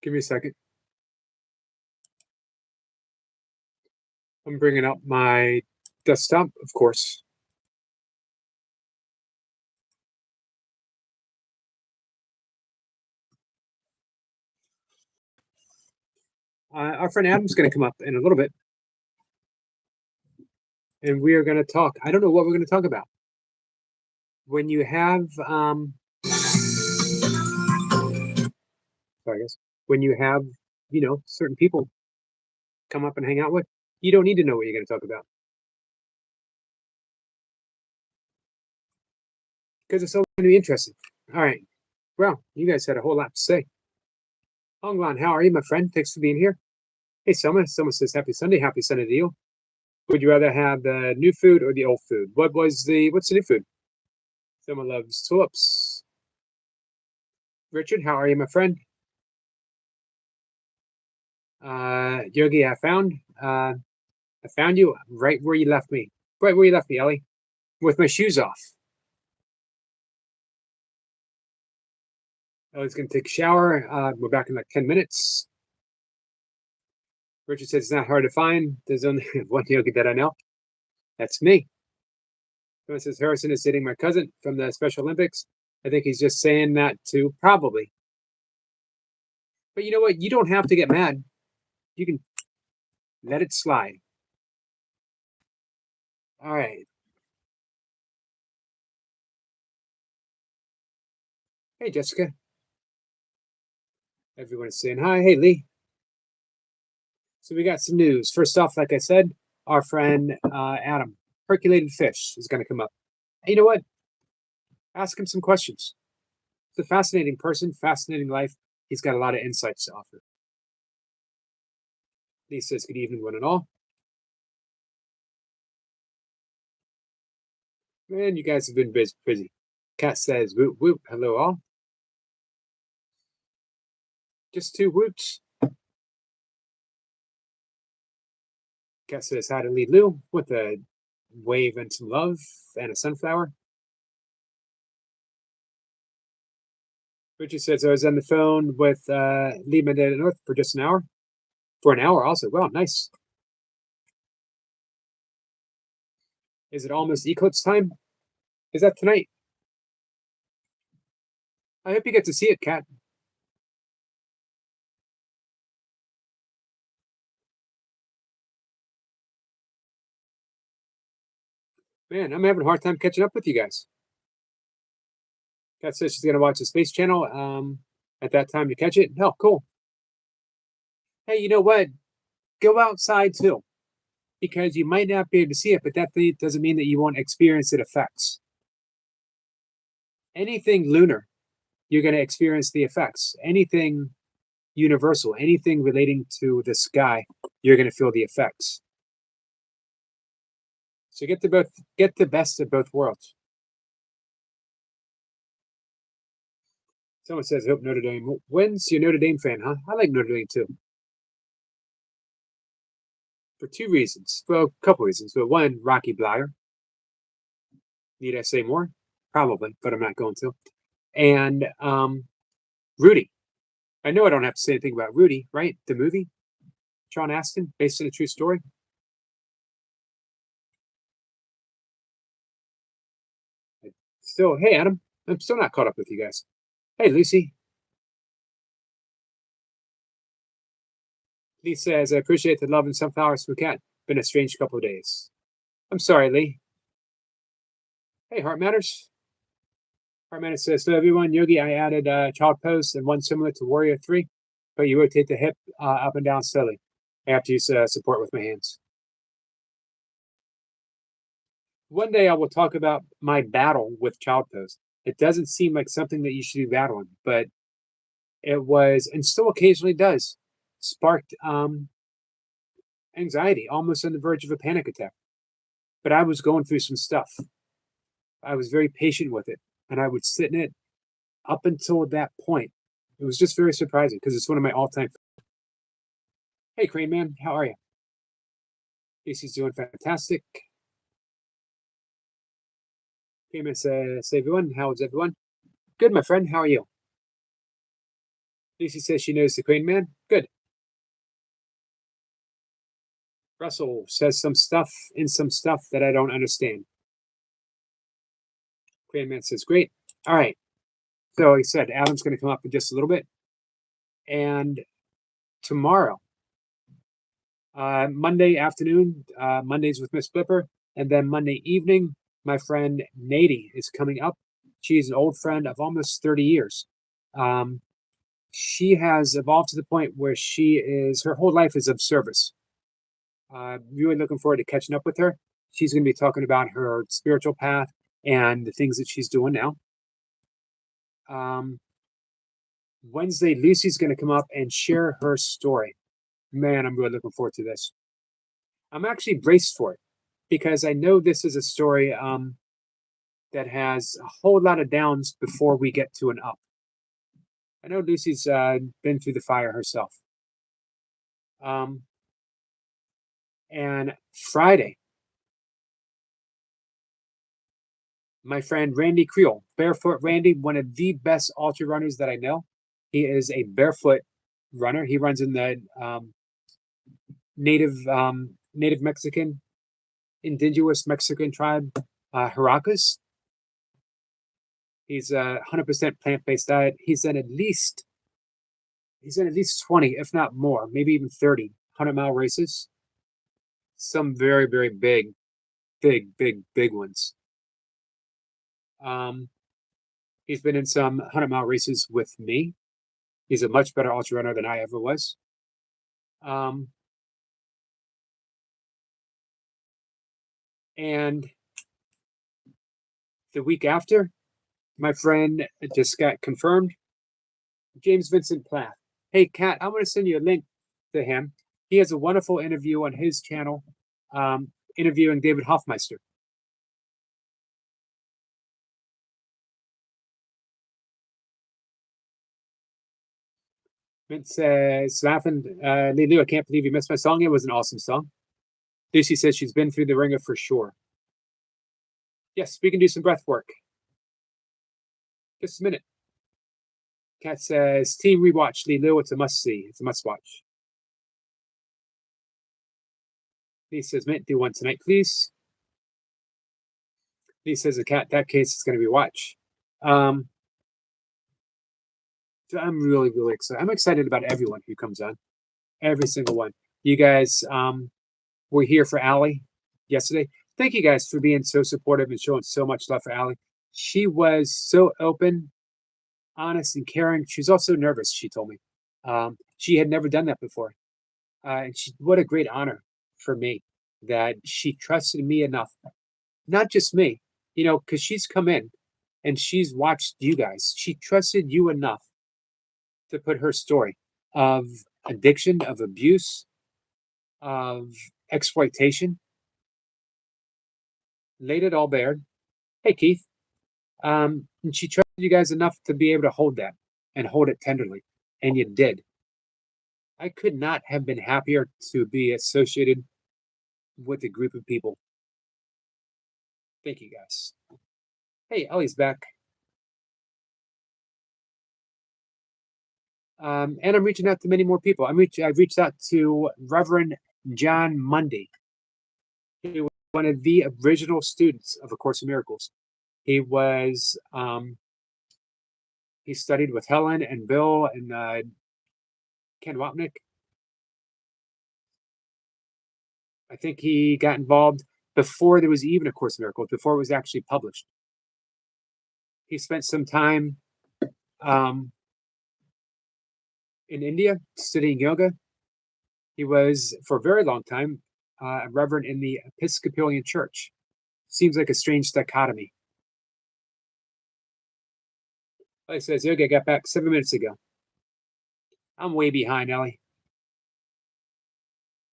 Give me a second. I'm bringing up my desktop, of course. Our friend Adam's going to come up in a little bit, and we are going to talk. I don't know what we're going to talk about. When you have, sorry, I guess, when you have, certain people come up and hang out with, you don't need to know what you're going to talk about because it's all going to be interesting. All right. Well, you guys had a whole lot to say. Honglan, how are you, my friend? Thanks for being here. Hey, Selma. Selma says, Happy Sunday. Happy Sunday to you. Would you rather have the new food or the old food? What's the new food? Selma loves tulips. Richard, how are you, my friend? Yogi, I found you right where you left me. Right where you left me, Ellie, with my shoes off. Ellie's gonna take a shower. We're back in like 10 minutes. Richard says it's not hard to find. There's only one Yogi that I know. That's me. Someone says Harrison is dating my cousin from the Special Olympics. I think he's just saying that too, probably. But you know what? You don't have to get mad. You can let it slide. All right. Hey, Jessica. Everyone is saying hi. Hey, Lee. So we got some news. First off, like I said, our friend Adam, percolated fish, is going to come up. And you know what? Ask him some questions. He's a fascinating person, fascinating life. He's got a lot of insights to offer. Lee says, good evening, one and all. Man, you guys have been busy. Kat says, whoop, whoop, hello all. Just two whoops. Kat says, hi to Lee Lou with a wave and some love and a sunflower. Richard says, I was on the phone with Lee Mandela North for just an hour. For an hour also. Wow, nice. Is it almost eclipse time? Is that tonight? I hope you get to see it, Kat. Man, I'm having a hard time catching up with you guys. Kat says she's going to watch the Space Channel at that time to catch it. Oh, cool. Hey, you know what? Go outside too, because you might not be able to see it, but that doesn't mean that you won't experience its effects. Anything lunar, you're going to experience the effects. Anything universal, anything relating to the sky, you're going to feel the effects. So get the best of both worlds. Someone says, I hope Notre Dame wins. You're a Notre Dame fan, huh? I like Notre Dame too. For two reasons. Well, a couple reasons. But one, Rocky Blyer. Need I say more? Probably, but I'm not going to. And Rudy. I know I don't have to say anything about Rudy, right? The movie, Sean Astin, based on a true story. Still, hey Adam, I'm still not caught up with you guys. Hey Lucy. Lee says, I appreciate the love and sunflowers from Cat. Been a strange couple of days. I'm sorry, Lee. Hey, Heart Matters. Heart Matters says, so everyone, Yogi, I added child pose and one similar to Warrior 3, but you rotate the hip up and down slowly. I have to use support with my hands. One day I will talk about my battle with child pose. It doesn't seem like something that you should be battling, but it was, and still occasionally does, sparked anxiety, almost on the verge of a panic attack. But I was going through some stuff. I was very patient with it, and I would sit in it up until that point. It was just very surprising because it's one of my all-time. Hey, Crane Man, how are you? Casey's doing fantastic. Crane Man says, everyone, how is everyone? Good, my friend. How are you? Lucy says she knows the Crane Man. Good. Russell says some stuff that I don't understand. Crane Man says, great. All right. So he said Adam's going to come up in just a little bit. And tomorrow, Monday afternoon, Mondays with Miss Blipper. And then Monday evening, my friend Nady is coming up. She's an old friend of almost 30 years. She has evolved to the point where her whole life is of service. Really looking forward to catching up with her. She's going to be talking about her spiritual path and the things that she's doing now. Wednesday, Lucy's going to come up and share her story. Man, I'm really looking forward to this. I'm actually braced for it because I know this is a story that has a whole lot of downs before we get to an up. I know Lucy's been through the fire herself. And Friday, my friend Randy Creel, Barefoot Randy, one of the best ultra runners that I know. He is a barefoot runner. He runs in the native Mexican, indigenous Mexican tribe, Huarcas. He's a 100% plant-based diet. He's in at least 20, if not more, maybe even 30 100-mile races. Some very, very big ones. He's been in some 100-mile races with me. He's a much better ultra runner than I ever was. And the week after, my friend just got confirmed, James Vincent Plath. Hey, Kat, I'm going to send you a link to him. He has a wonderful interview on his channel, interviewing David Hoffmeister. Mint says, laughing, Lulu, I can't believe you missed my song. It was an awesome song. Lucy says she's been through the ringer for sure. Yes, we can do some breath work. Just a minute. Kat says, team rewatch, Lulu, it's a must-see. It's a must-watch. Lee says, Mint, do one tonight, please. Lee says, Kat, that case is going to be watch. I'm really, really excited. I'm excited about everyone who comes on. Every single one. You guys were here for Allie yesterday. Thank you guys for being so supportive and showing so much love for Allie. She was so open, honest, and caring. She was also nervous, she told me. She had never done that before. And what a great honor for me that she trusted me enough. Not just me, because she's come in and she's watched you guys. She trusted you enough to put her story of addiction, of abuse, of exploitation, laid it all bare. Hey, Keith. And she trusted you guys enough to be able to hold that and hold it tenderly. And you did. I could not have been happier to be associated with a group of people. Thank you, guys. Hey, Ellie's back. And I'm reaching out to many more people. I've reached out to Reverend John Mundy. He was one of the original students of A Course in Miracles. He was he studied with Helen and Bill and Ken Wapnick. I think he got involved before there was even A Course in Miracles, before it was actually published. He spent some time in India studying yoga. He was, for a very long time, a reverend in the Episcopalian Church. Seems like a strange dichotomy. Ellie says, yoga got back 7 minutes ago. I'm way behind, Ellie.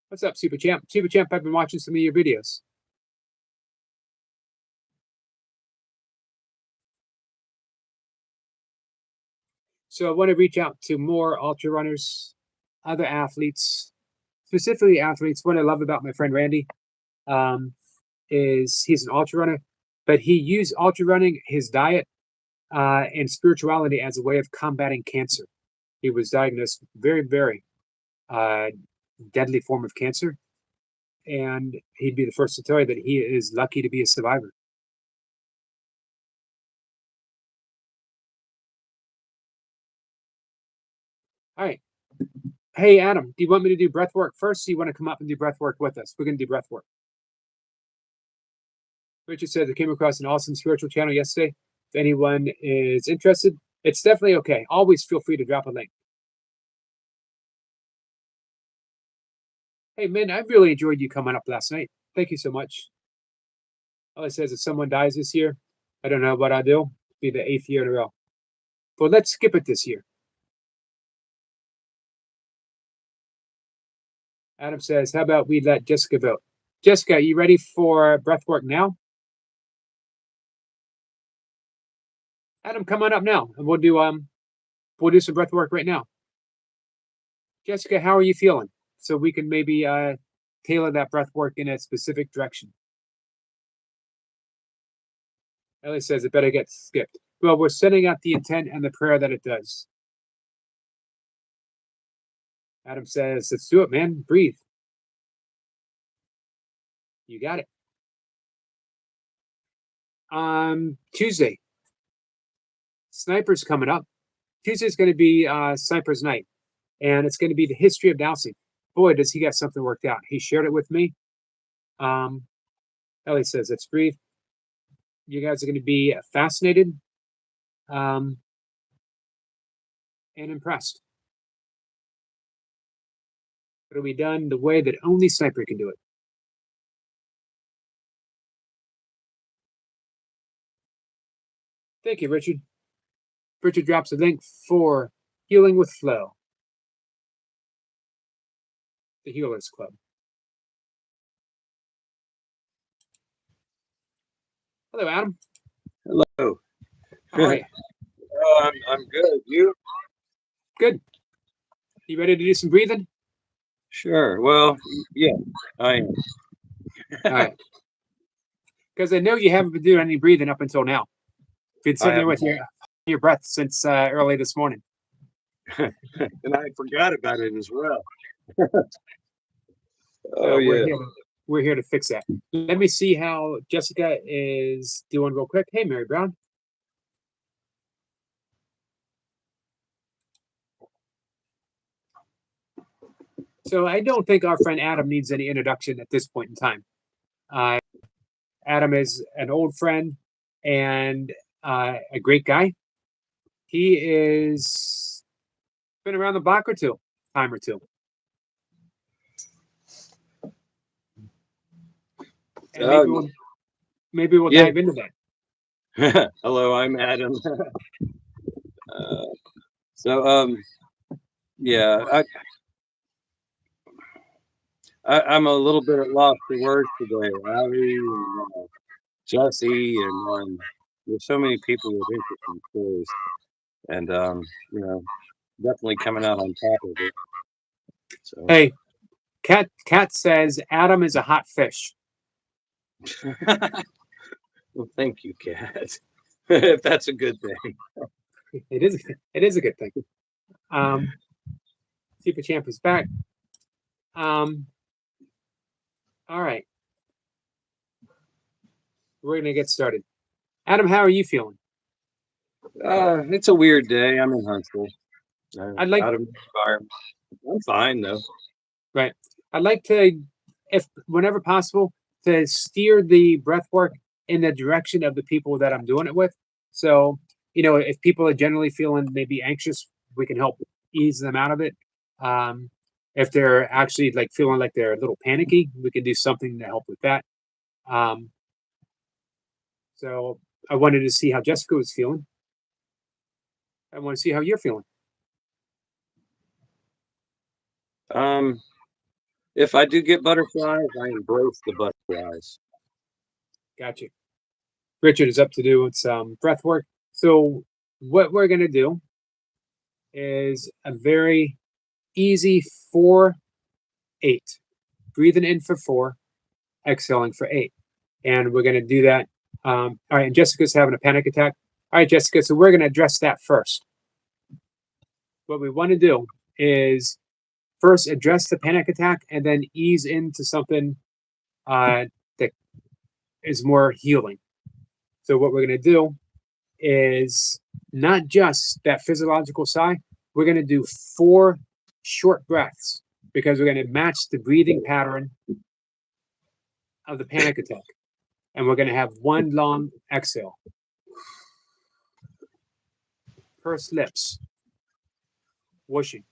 What's up, Super Champ? Super Champ, I've been watching some of your videos. So I want to reach out to more ultra runners, other athletes, specifically athletes. What I love about my friend Randy is he's an ultra runner, but he used ultra running, his diet, and spirituality as a way of combating cancer. He was diagnosed very, very deadly form of cancer, and he'd be the first to tell you that he is lucky to be a survivor. All right. Hey, Adam, do you want me to do breath work first? Or do you want to come up and do breath work with us? We're going to do breath work. Richard said I came across an awesome spiritual channel yesterday. If anyone is interested, it's definitely okay. Always feel free to drop a link. Hey, man, I really enjoyed you coming up last night. Thank you so much. All it says, if someone dies this year, I don't know what I'll do. It'll be the 8th year in a row. But let's skip it this year. Adam says, how about we let Jessica vote? Jessica, you ready for breath work now? Adam, come on up now, and we'll do some breath work right now. Jessica, how are you feeling? So we can maybe tailor that breath work in a specific direction. Ellie says it better get skipped. Well, we're setting out the intent and the prayer that it does. Adam says, let's do it, man. Breathe. You got it. Tuesday. Sniper's coming up. Tuesday's going to be Sniper's night, and it's going to be the history of dowsing. Boy, does he got something worked out. He shared it with me. Ellie says, let's breathe. You guys are going to be fascinated and impressed. It'll be done the way that only Sniper can do it. Thank you, Richard. Richard drops a link for Healing with Flow, the Healers Club. Hello, Adam. Hello. All right. I'm good. You? Good. You ready to do some breathing? Sure. Well, yeah, I am. All right. Because I know you haven't been doing any breathing up until now. Been sitting there with your breath since early this morning. And I forgot about it as well. So we're here to fix that. Let me see how Jessica is doing real quick. Hey, Mary Brown. So I don't think our friend Adam needs any introduction at this point in time. Adam is an old friend and a great guy. He is been around the block time or two. And maybe we'll dive into that. Hello, I'm Adam. Yeah, I'm a little bit at loss for words today. Allie and Jesse, and there's so many people with interesting stories, and definitely coming out on top of it. So. Hey, Kat says Adam is a hot fish. Well, thank you, Kat. If that's a good thing. It is a good thing. Super Champ is back. All right. We're gonna get started. Adam, how are you feeling? It's a weird day. I'm in Huntsville. I'd like out of the environment. I'm fine though. Right. I'd like to, if whenever possible, to steer the breath work in the direction of the people that I'm doing it with. So, if people are generally feeling maybe anxious, we can help ease them out of it. If they're actually like feeling like they're a little panicky, we can do something to help with that. So I wanted to see how Jessica was feeling. I want to see how you're feeling. If I do get butterflies, I embrace the butterflies. Gotcha. Richard is up to do some breath work. So what we're going to do is a very easy 4-8. Breathing in for 4, exhaling for 8. And we're going to do that. All right, and Jessica's having a panic attack. All right, Jessica, so we're going to address that first. what we want to do is first address the panic attack and then ease into something that is more healing. So what we're going to do is not just that physiological sigh. We're going to do 4 short breaths because we're going to match the breathing pattern of the panic attack. And we're going to have 1 long exhale. Pursed lips. Whooshing.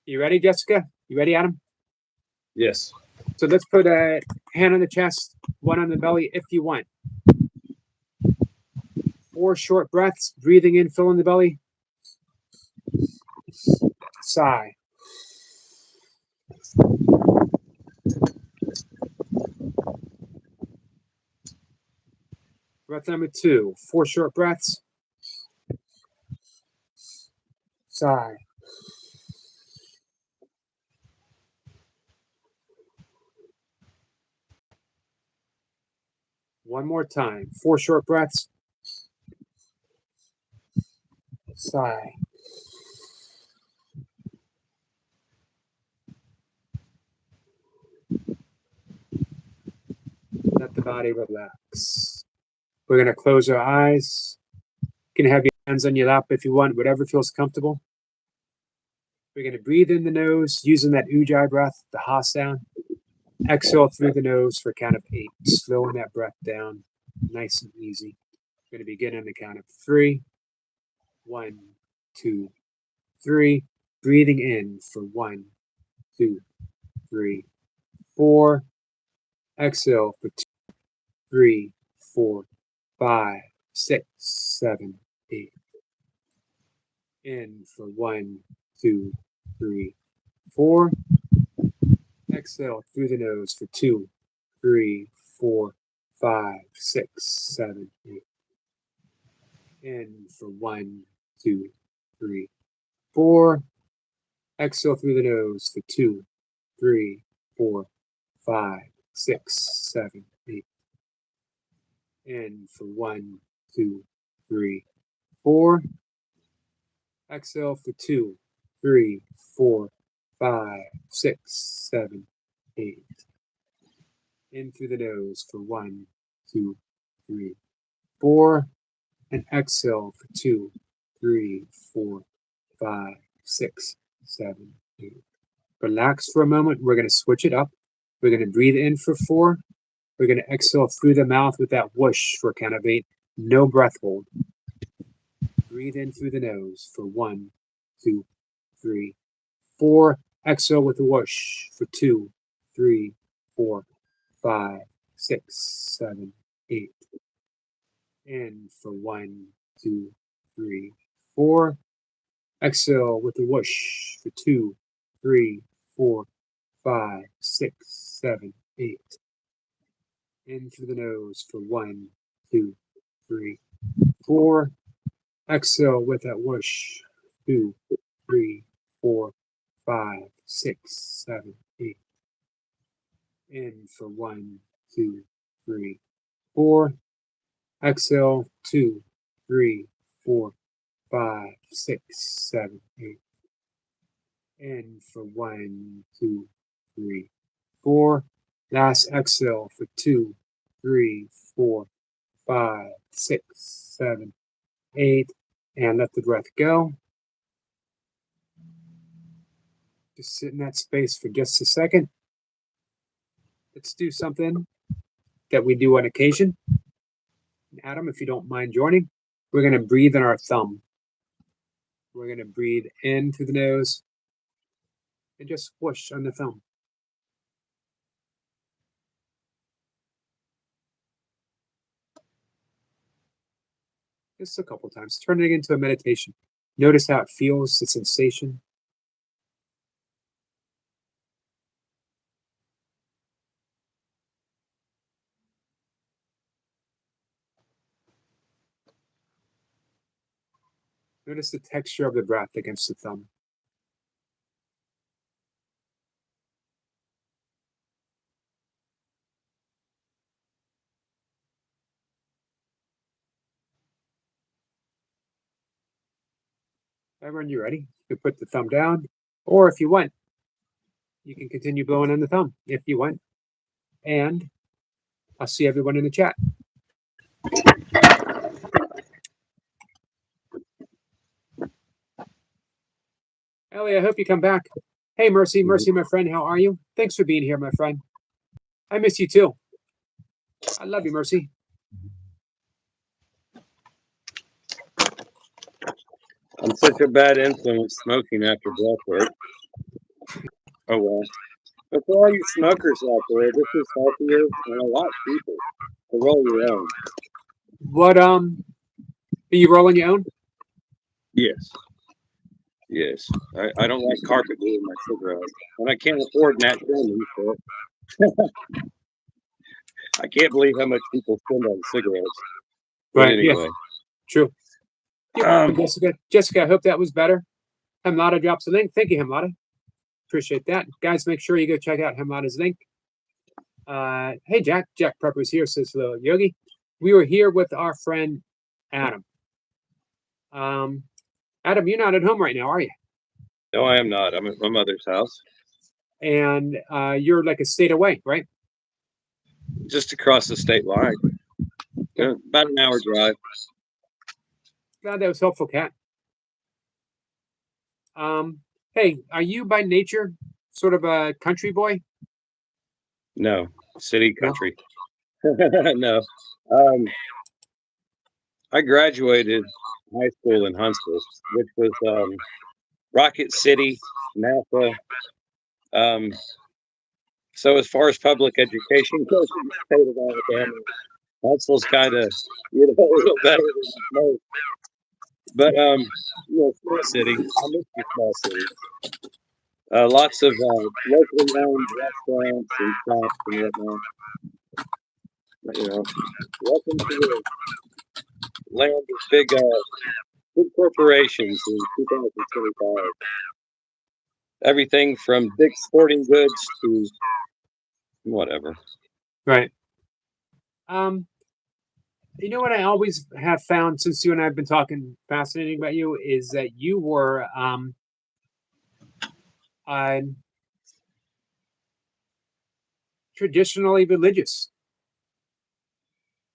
You ready, Jessica? You ready, Adam? Yes. So let's put a hand on the chest, 1 on the belly if you want. 4 short breaths, breathing in, filling the belly. Sigh. Breath number 2, 4 short breaths. Sigh. One more time, 4 short breaths. Sigh. Let the body relax. We're going to close our eyes. You can have your hands on your lap if you want, whatever feels comfortable. We're going to breathe in the nose using that ujjayi breath, the ha sound. Exhale through the nose for a count of 8, slowing that breath down, nice and easy. We're going to begin on the count of 3. 1, 2, 3. Breathing in for 1, 2, 3, 4. Exhale for 2, 3, 4, 5, 6, 7, 8. In for 1, 2, 3, 4. Exhale through the nose for 2, 3, 4, 5, 6, 7, 8. In for 1, 2, 3, 4. Exhale through the nose for 2, 3, 4, 5, 6, 7, 8. In for 1, 2, 3, 4. Exhale for 2, 3, 4, 5, 6, 7, 8. In through the nose for 1, 2, 3, 4. And exhale for 2, 3, 4, 5, 6, 7, 8. Relax for a moment. We're going to switch it up. We're going to breathe in for 4. We're going to exhale through the mouth with that whoosh for a count of 8. No breath hold. Breathe in through the nose for 1, 2, 3, 4. Exhale with a whoosh for 2, 3, 4, 5, 6, 7, 8. In for 1, 2, 3, 4. Exhale with a whoosh for 2, 3, 4, 5, 6, 7, 8. In through the nose for 1, 2, 3, 4. Exhale with that whoosh. 2, 3, 4, 5, 6, 7, 8. In for 1, 2, 3, 4. Exhale 2, 3, 4, 5, 6, 7, 8. In for 1, 2, 3, 4. Last exhale for 2, 3, 4, 5, 6, 7, 8. And let the breath go. Just sit in that space for just a second. Let's do something that we do on occasion. Adam, if you don't mind joining, we're going to breathe in our thumb. We're going to breathe in through the nose and just whoosh on the thumb. Just a couple times, turning it into a meditation. Notice how it feels, the sensation. Notice the texture of the breath against the thumb. When you're ready, you put the thumb down, or if you want, you can continue blowing on the thumb if you want. And I'll see everyone in the chat. Ellie, I hope you come back. Hey, Mercy, my friend, how are you? Thanks for being here, my friend. I miss you too. I love you, Mercy. I'm such a bad influence smoking after breathwork. Oh well. But for all you smokers out there, this is healthier and a lot cheaper to roll your own. What are you rolling your own? Yes. Yes. I don't like carpet glue in my cigarettes. And I can't afford natural leaf, so I can't believe how much people spend on cigarettes. But Right, anyway. yeah. True. Jessica, I hope that was better. Hemlada drops a link. Thank you, Hemlada. Appreciate that. Guys, make sure you go check out Hemlada's link. Hey, Jack. Jack Prepper's here, says hello, Yogi. We were here with our friend Adam. Adam, you're not at home right now, are you? No, I am not. I'm at my mother's house. And you're like a state away, right? Just across the state line. Yeah, about an hour drive. Glad that was helpful, Kat. Hey, are you by nature sort of a country boy? No, city country. No. I graduated high school in Huntsville, which was Rocket City, NASA. So as far as public education goes in the state of Alabama, Huntsville's kind of, a little better than most. But small city. I miss the small cities. Lots of locally owned restaurants and shops and whatnot. Welcome to the land of big corporations in 2025. Everything from big sporting goods to whatever. Right. You know what I always have found since you and I have been talking fascinating about you is that you were traditionally religious.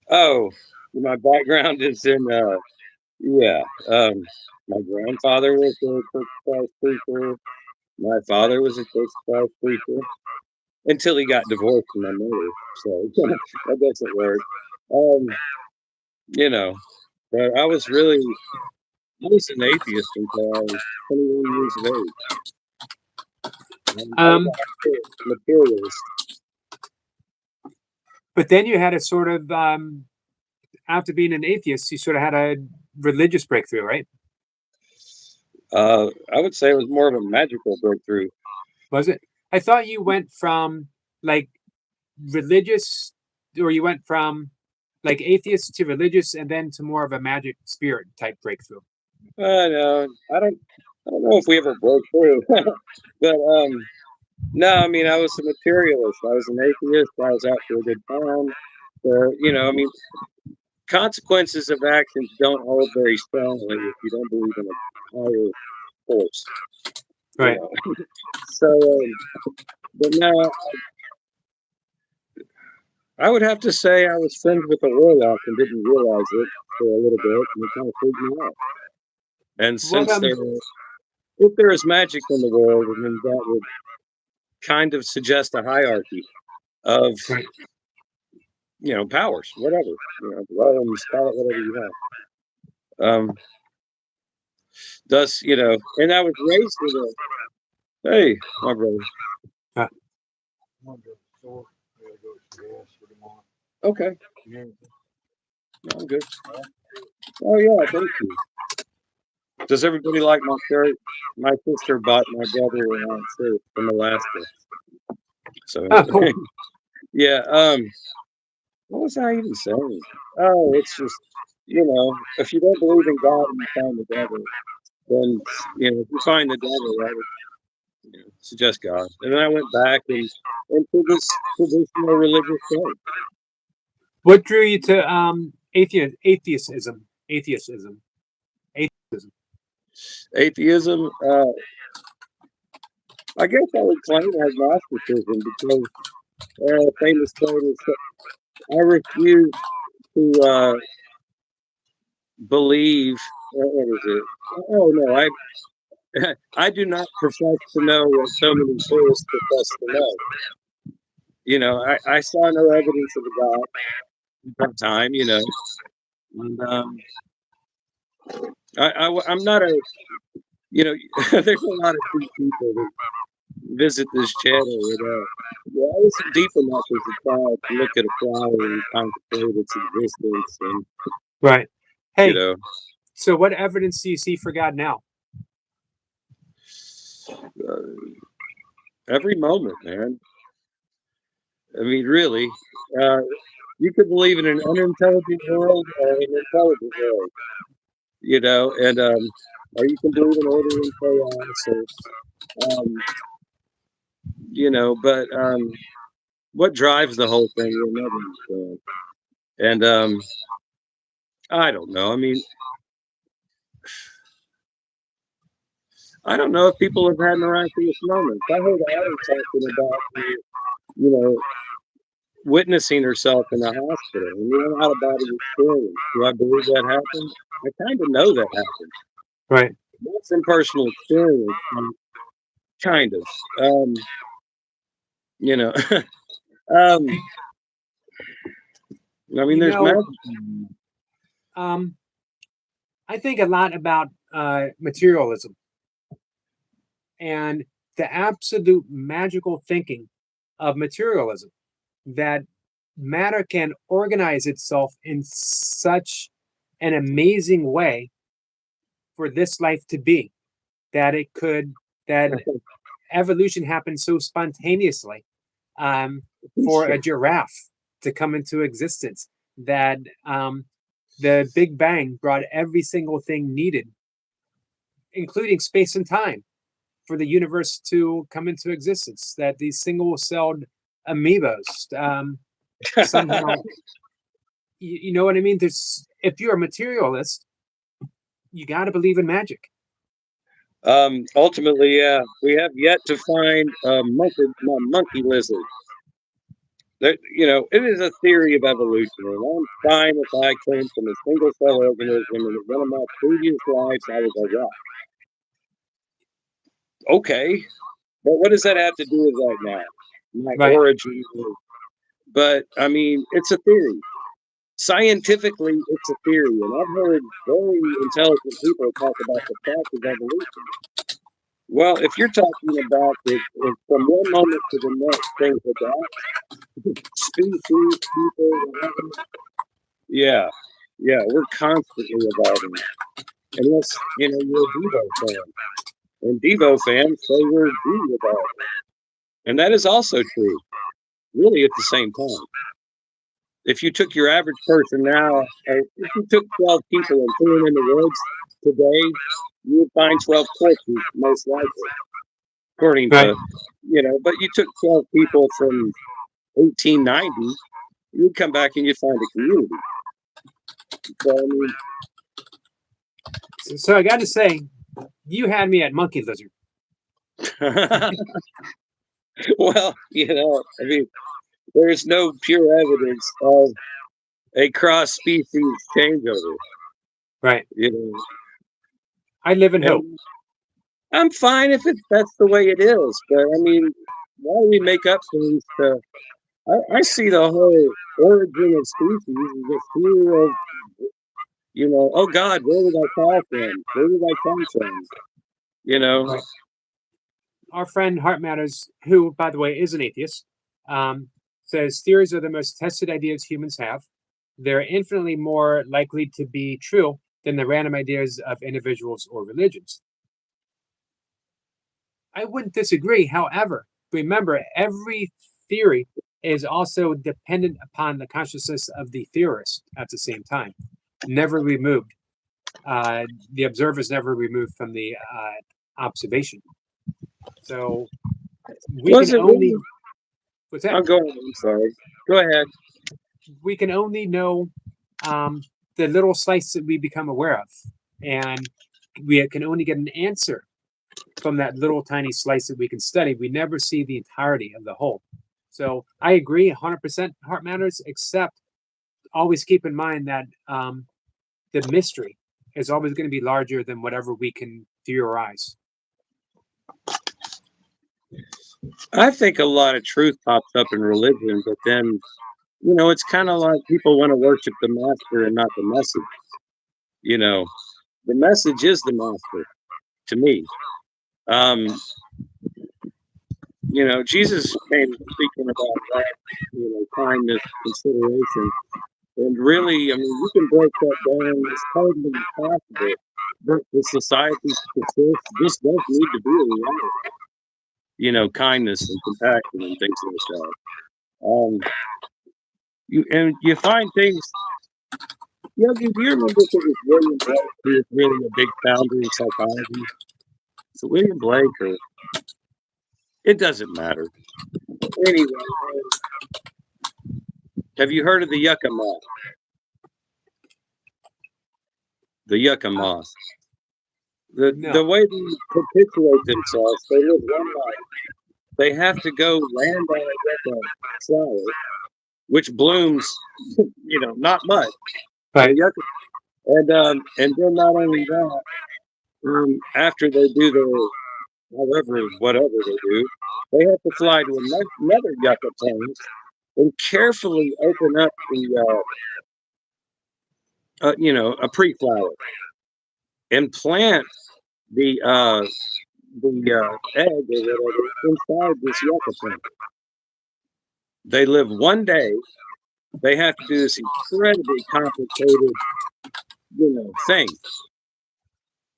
Oh, my background is in my grandfather was a church Christ preacher. My father was a church Christ preacher until he got divorced from my mother. So that doesn't work. But I was an atheist until I was 21 years of age. I was a materialist. But then you had a sort of after being an atheist, you sort of had a religious breakthrough, right? I would say it was more of a magical breakthrough. Was it? I thought you went from like religious, or you went from like atheist to religious, and then to more of a magic spirit type breakthrough. No, I don't know if we ever broke through, but no, I mean, I was a materialist. I was an atheist. I was out for a good time. Consequences of actions don't hold very strongly if you don't believe in a higher force. Right. So, but now, I would have to say I was friends with a warlock and didn't realize it for a little bit, and it kind of freaked me out. And since if there is magic in the world, then that would kind of suggest a hierarchy of powers, whatever, realms, call it whatever you want. Thus, and I was raised with a hey, my brother. Okay. No, I'm good. Oh yeah, thank you. Does everybody like my shirt? My sister bought my brother a shirt from Alaska. So cool. Yeah, what was I even saying? Oh, it's just, if you don't believe in God and you find the devil, then, if you find the devil, I would, suggest God. And then I went back into this traditional religious thing. What drew you to atheism? Atheism, I guess I would claim agnosticism because a famous quote is, "I refuse to believe." What is it? Oh no, I I do not profess to know what so many tourists profess to know. I saw no evidence of a God at that time. And I'm not a you know there's a lot of deep people that visit this channel, and yeah, I wasn't deep enough as a child to look at a flower and contemplate its existence, and Right. you Hey, know, so what evidence do you see for God now? uh, every moment, man. I mean, really, uh, you could believe in an unintelligent world or an intelligent world, and or you can believe in order and chaos, um, but what drives the whole thing, you'll never understand. And I don't know. I mean, I don't know if people have had miraculous moments. I heard Allie talking about witnessing herself in a hospital, and out of body experience. Do I believe that happened? I kind of know that happened. Right. Not from personal experience, kind of. You know, um, I mean, You there's know, magic. um, I think a lot about materialism and the absolute magical thinking of materialism, that matter can organize itself in such an amazing way for this life to be, that it could, that evolution happened so spontaneously, um, for a giraffe to come into existence, that the Big Bang brought every single thing needed, including space and time, for the universe to come into existence. That these single-celled amoebas, somehow, you know what I mean? There's, if you're a materialist, you got to believe in magic. Ultimately, yeah, we have yet to find a monkey lizard. It is a theory of evolution, and I'm fine if I came from a single cell organism, and in one of my previous lives I was a rock. Okay, but what does that have to do with right now? My Right. origin, but I mean, it's a theory. Scientifically, it's a theory, and I've heard very intelligent people talk about the fact of evolution. Well, if you're talking about if from one moment to the next things adapt, species, people, whatever, yeah, yeah, we're constantly evolving. Unless you're a Devo fan, and Devo fans say we're de-evolving, and that is also true, really, at the same time. If you took your average person now, or if you took 12 people and threw them in the woods today, you would find 12 corpses, most likely, according Right. to, but you took 12 people from 1890, you'd come back and you'd find a community. So, I mean, So I got to say, you had me at monkey lizard. well, I mean, there's no pure evidence of a cross species changeover, Right. you know, I live in hope. and I'm fine if that's the way it is. But I mean, why do we make up things to? I see the whole origin of species as a fear of, oh God, where did I fall from? Where did I come from? You know, Right. Our friend Heart Matters, who, by the way, is an atheist, um, says theories are the most tested ideas humans have. They're infinitely more likely to be true than the random ideas of individuals or religions. I wouldn't disagree. However, remember, every theory is also dependent upon the consciousness of the theorist at the same time, never removed. The observer is never removed from the observation. So we was can it only, really? what's that? I'm going. I'm sorry. Go ahead. We can only know, the little slice that we become aware of. And we can only get an answer from that little tiny slice that we can study. We never see the entirety of the whole. So I agree 100% heart matters, except always keep in mind that the mystery is always going to be larger than whatever we can theorize. I think a lot of truth pops up in religion, but then, it's kind of like people want to worship the master and not the message. You know, the message is the master to me. Um, Jesus came speaking about love, kindness, consideration. And really, I mean, you can break that down. It's totally impossible. But for society to persist, this does need to be a reality. Kindness and compassion and things like that. You find things. Do you remember if it was William Blake who was really a big founder in psychology? So William Blake, or it doesn't matter. Anyway, have you heard of the yucca moth? The yucca moth. The way they perpetuate themselves, they live one life. They have to go land on a yucca flower, which blooms, not much. Right. And then not only that, after they do their whatever they do, they have to fly to another yucca plant and carefully open up a pre-flower and plant the egg or whatever inside this yucca plant. They live one day. They have to do this incredibly complicated, thing,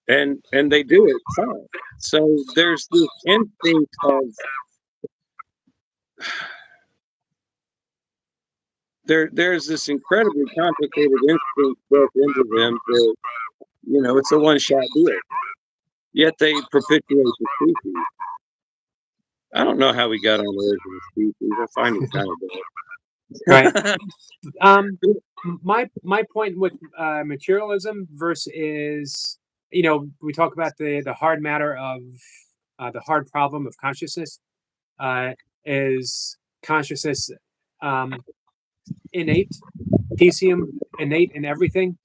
and they do it fine. So there's this instinct of there's this incredibly complicated instinct built into them that it's a one-shot deal. Yet they perpetuate the species. I don't know how we got on the origin of species. I find it kind of Right. My point with materialism versus, we talk about the hard matter of the hard problem of consciousness. Is consciousness innate, PCM innate in everything,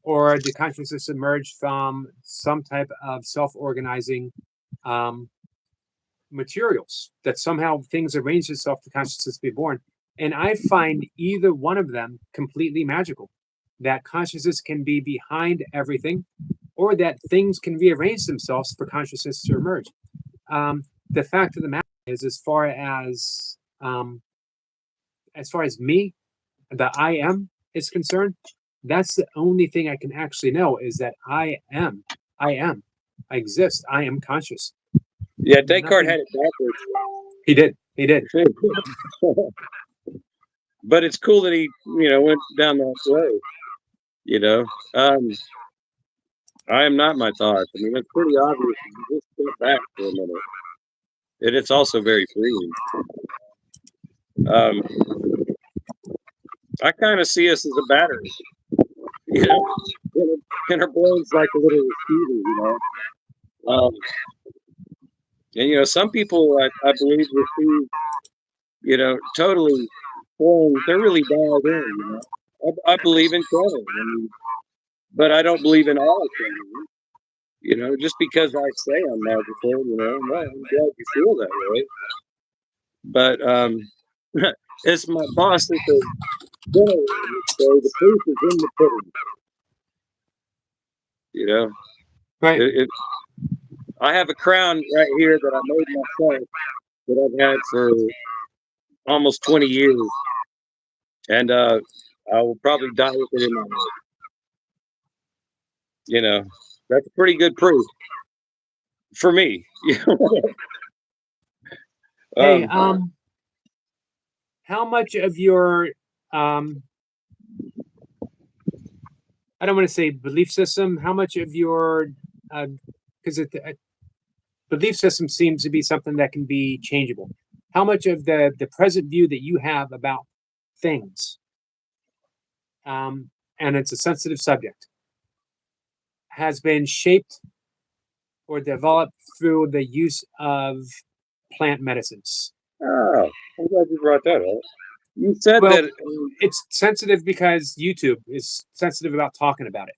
or did consciousness emerge from some type of self-organizing materials that somehow things arrange itself to consciousness be born? And I find either one of them completely magical. That consciousness can be behind everything, or that things can rearrange themselves for consciousness to emerge. The fact of the matter is, as far as me, the I am is concerned, that's the only thing I can actually know, is that I am, I exist, I am conscious. Yeah, Descartes had it backwards. He did. But it's cool that he, went down that way. I am not my thoughts. I mean, it's pretty obvious. You just step back for a minute. And it's also very freeing. I kind of see us as a battery. And our brain's like a little receiver, and some people I believe receive, totally foreign. They're really dialed in. I believe in channeling, but I don't believe in all channeling. Just because I say I'm magical, no, I'm glad you feel that way. But it's my boss at the dinner say the proof is in the pudding. Right. I have a crown right here that I made myself that I've had for almost 20 years. And I will probably die with it in my head. That's pretty good proof for me. Hey, how much of your I don't want to say belief system, how much of your because belief system seems to be something that can be changeable. How much of the present view that you have about things, and it's a sensitive subject, has been shaped or developed through the use of plant medicines. Oh, I'm glad you brought that up. You said Well, that it's sensitive because YouTube is sensitive about talking about it.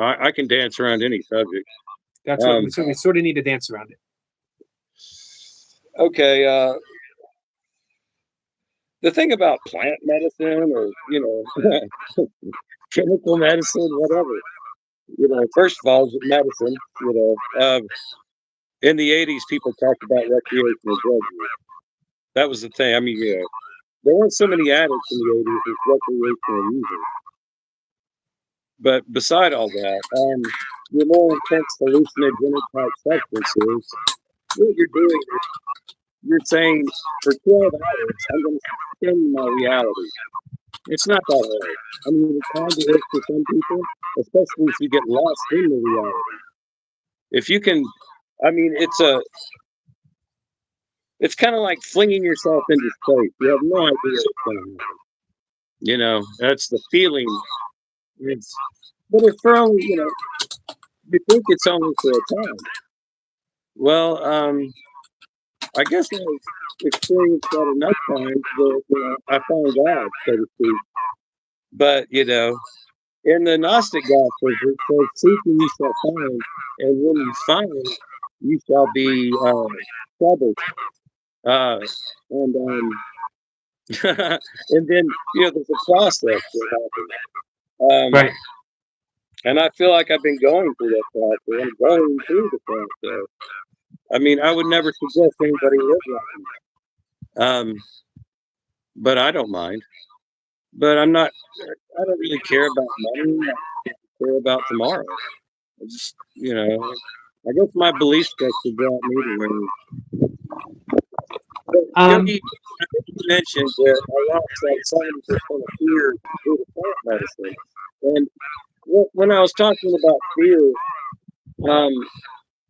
I can dance around any subject. That's what Um, so we sort of need to dance around it. okay, the thing about plant medicine or, chemical medicine, whatever, first of all, it's medicine, in the 80s, people talked about recreational drug use. That was the thing. I mean, there weren't so many addicts in the 80s as recreational users. But beside all that, your more intense hallucinogenic type substances, what you're doing is you're saying for 12 hours, I'm going to spin my reality. It's not that hard. I mean, it kind of is for some people, especially if you get lost in the reality. If you can, I mean, it's kind of like flinging yourself into space. You have no idea what's going to happen. That's the feeling. It's, but it's for only, you think it's only for a time. Well, I guess I've experienced that enough times that I found God, so to speak. But in the Gnostic Gospels, it says, "Seeking you shall find, and when you find, you shall be troubled." Uh, and and then there's a process that happens. Right. And I feel like I've been going through that process. I'm going through the process. I mean, I would never suggest anybody live like me. But I don't mind. But I'm not. I don't really care about money. I care about tomorrow. I just, I guess my belief structure brought me to where. But Um, Yogi, I think you mentioned that I lost like 70% of fear due to plant medicine. And when I was talking about fear, um,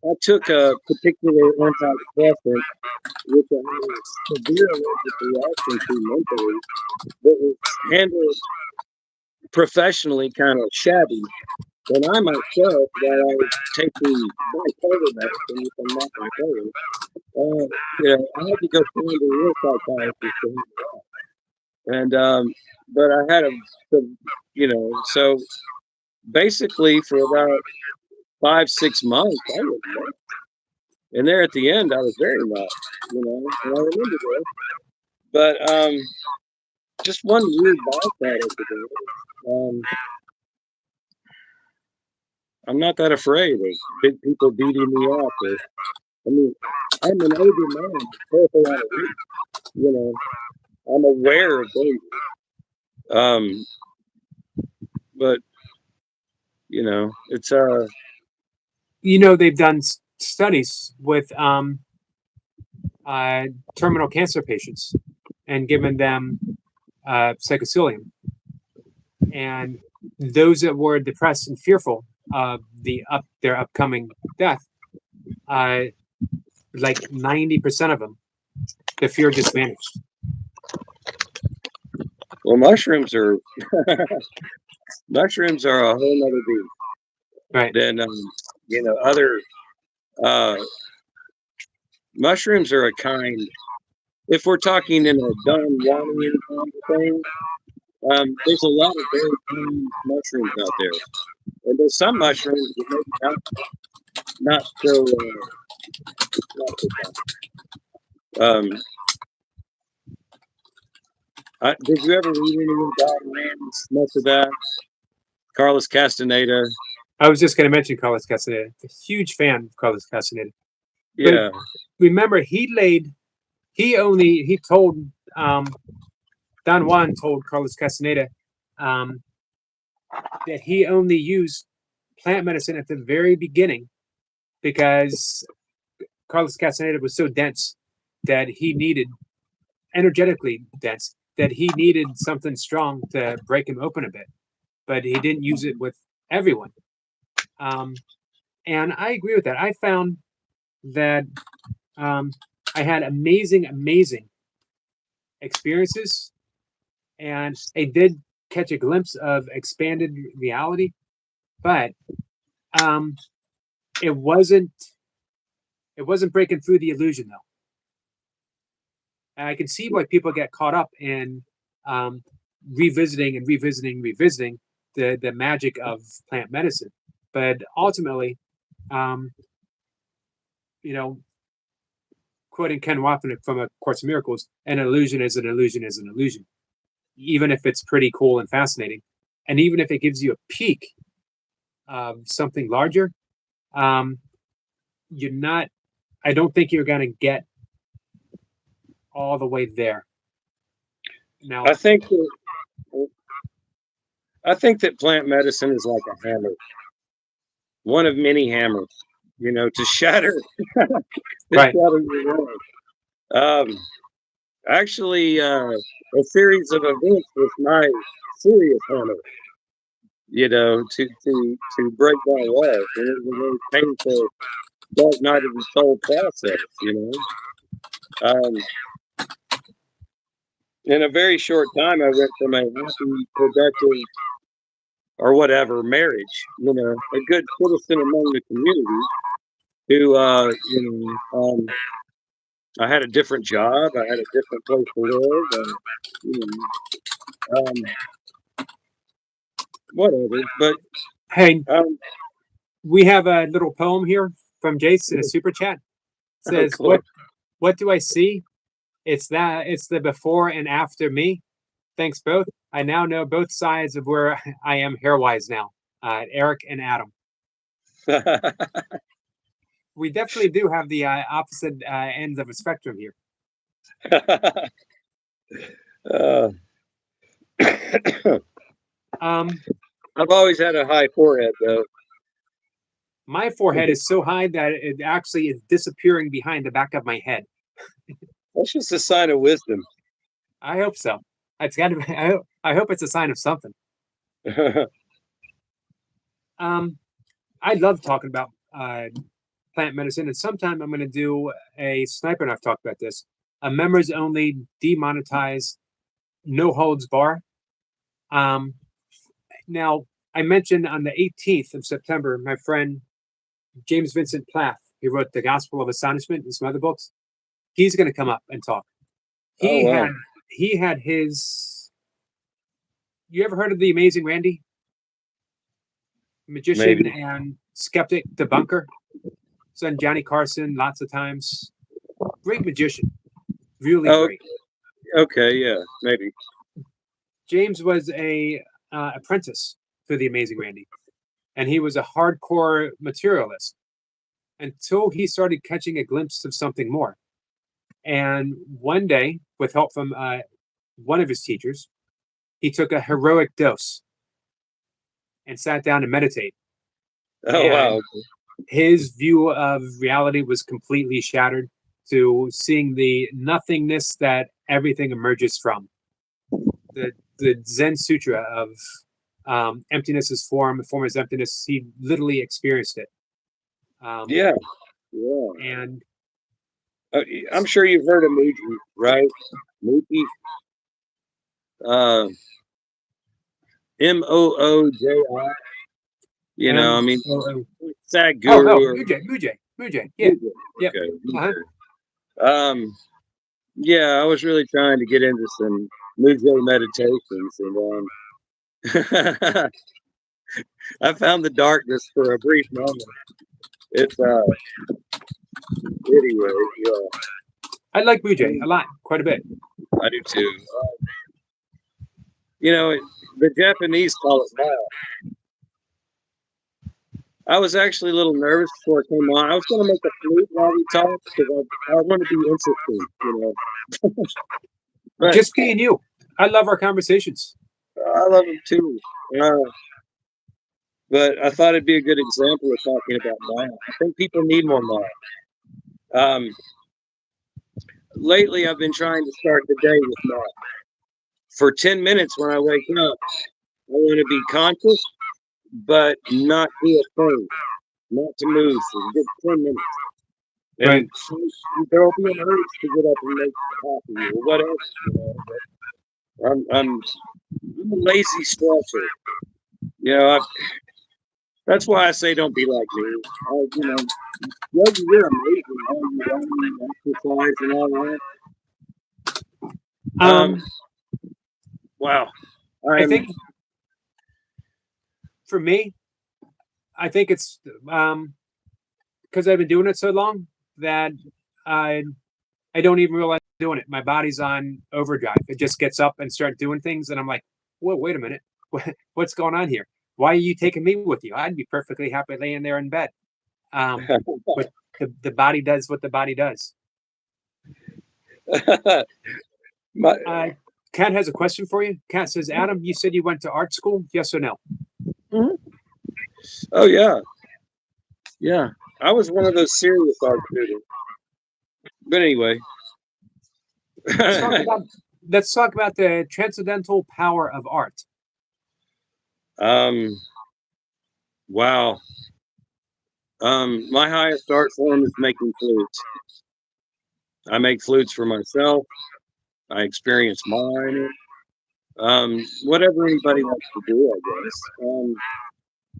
I took a particular antidepressant, which I had a severe allergic reaction to mentally, that was handled professionally kind of shabby. And I myself, while I was taking bipolar medicine, which I'm not bipolar, I had to go find a real psychiatrist to help me out. And but I had so basically for about 5 6 months, I was nuts. And there at the end, I was very nuts, and I remember that. But just one weird byproduct of it. I'm not that afraid of big people beating me up. I mean, I'm an older man, careful on a reach. You know, I'm aware of danger. Um, but it's they've done studies with terminal cancer patients and given them psychosilium, and those that were depressed and fearful of their upcoming death, like 90% of them, the fear just vanished. well, mushrooms are a whole nother beast. Right. Then other mushrooms are a kind. If we're talking in a Don Juanian kind of thing, there's a lot of very kind mushrooms out there, and there's some mushrooms that maybe not so not so kind. Did you ever read any of Don Rand's much of that? Carlos Castaneda. I was just going to mention Carlos Castaneda. A huge fan of Carlos Castaneda. Yeah. But remember, he told Don Juan told Carlos Castaneda that he only used plant medicine at the very beginning because Carlos Castaneda was so dense that he needed energetically dense that he needed something strong to break him open a bit, but he didn't use it with everyone. And I agree with that. I found that I had amazing experiences, and I did catch a glimpse of expanded reality, but Um, it wasn't breaking through the illusion though. And I can see why people get caught up in um, revisiting the magic of plant medicine. But ultimately, um, you know, quoting Ken Wapnick from A Course in Miracles, an illusion is an illusion is an illusion, even if it's pretty cool and fascinating, and even if it gives you a peek of something larger, um, you're not. I don't think you're going to get all the way there. Now, I think that I think that plant medicine is like a hammer, one of many hammers, to shatter to right? shatter your world. Um, actually, a series of events was my serious hammer, to break down walls, and it was a very painful, dark night of the soul process. Um, in a very short time, I went from a happy, productive, or whatever marriage, a good citizen among the community, to I had a different job, I had a different place to live, and you whatever. But Hey, um, we have a little poem here from Jace in a super chat. It oh, says, cool. what do I see? It's the before and after me. Thanks both. I now know both sides of where I am hair wise now. Eric and Adam. We definitely do have the opposite ends of a spectrum here. uh, Um, I've always had a high forehead, though. my forehead is so high that it actually is disappearing behind the back of my head. That's just a sign of wisdom. I hope so. It's got to be. I hope it's a sign of something. I love talking about plant medicine, and sometime I'm going to do a sniper. And I've talked about this. A members only, demonetized, no holds bar. Um, now, I mentioned on the 18th of September, my friend James Vincent Plath, he wrote The Gospel of Astonishment and some other books. He's going to come up and talk. Oh He wow, had he had his. You ever heard of the Amazing Randy? Magician maybe. and skeptic debunker. Son Johnny Carson, lots of times. Great magician, really Oh, great. okay, yeah, maybe. James was a apprentice to the Amazing Randy, and he was a hardcore materialist until he started catching a glimpse of something more. And one day, with help from one of his teachers, he took a heroic dose and sat down to meditate. Oh And wow. his view of reality was completely shattered to seeing the nothingness that everything emerges from. The Zen Sutra of emptiness is form, form is emptiness. He literally experienced it. Yeah, yeah. And I'm sure you've heard of Mooji, right? Mooji, uh, Mooji. I M mean, O O. Oh, Sadhguru or Mujay. Yeah. Mooji. Yep. Okay, Uh-huh. yeah, I was really trying to get into some Mooji meditations, and I found the darkness for a brief moment. It's anyway, yeah, I like Mujay a lot, quite a bit. I do too. You know, the Japanese call it Mao. I was actually a little nervous before it came on. I was going to make a flute while we talked because I want to be interesting. But Just being you. I love our conversations. I love them too. Uh, but I thought it'd be a good example of talking about Maya. I think people need more Maya. Um, lately, I've been trying to start the day with Maya. For 10 minutes when I wake up, I want to be conscious, but not do a thing, not to move for a good 10 minutes. Right. And so there'll be an urge to get up and make coffee or whatever. I'm a lazy stretcher. You know, That's why I say don't be like me. Yogi, you're amazing. How you run, exercise, and all that. Um, Wow. I I'm. think for me, I think it's because I've been doing it so long that I I don't even realize I'm doing it. My body's on overdrive. It just gets up and start doing things, and I'm like, whoa, wait a minute, what's going on here? Why are you taking me with you? I'd be perfectly happy laying there in bed. Um, but the body does what the body does. My, Uh, Kat has a question for you. Kat says, Adam, you said you went to art school. Yes or no? oh yeah, yeah. I was one of those serious art students. But anyway, Let's talk about let's talk about the transcendental power of art. um, wow. My highest art form is making flutes. I make flutes for myself. I experience mine. Whatever anybody wants to do, I guess.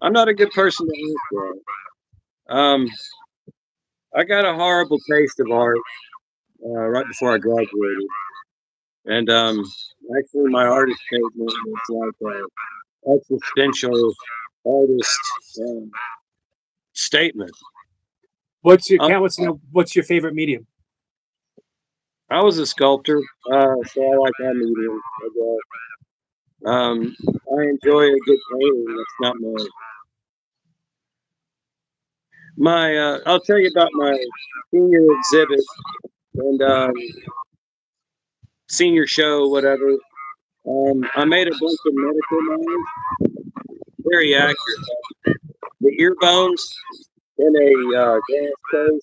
I'm not a good person to ask that. I got a horrible taste of art right before I graduated, and actually, my artist statement was like an existential artist statement. What's your Um, Kat wants to know what's your favorite medium? I was a sculptor, so I like that medium. I enjoy a good painting. That's not my. I'll tell you about my senior exhibit and senior show, whatever. I made a bunch of medical models, very accurate. The ear bones in a glass case,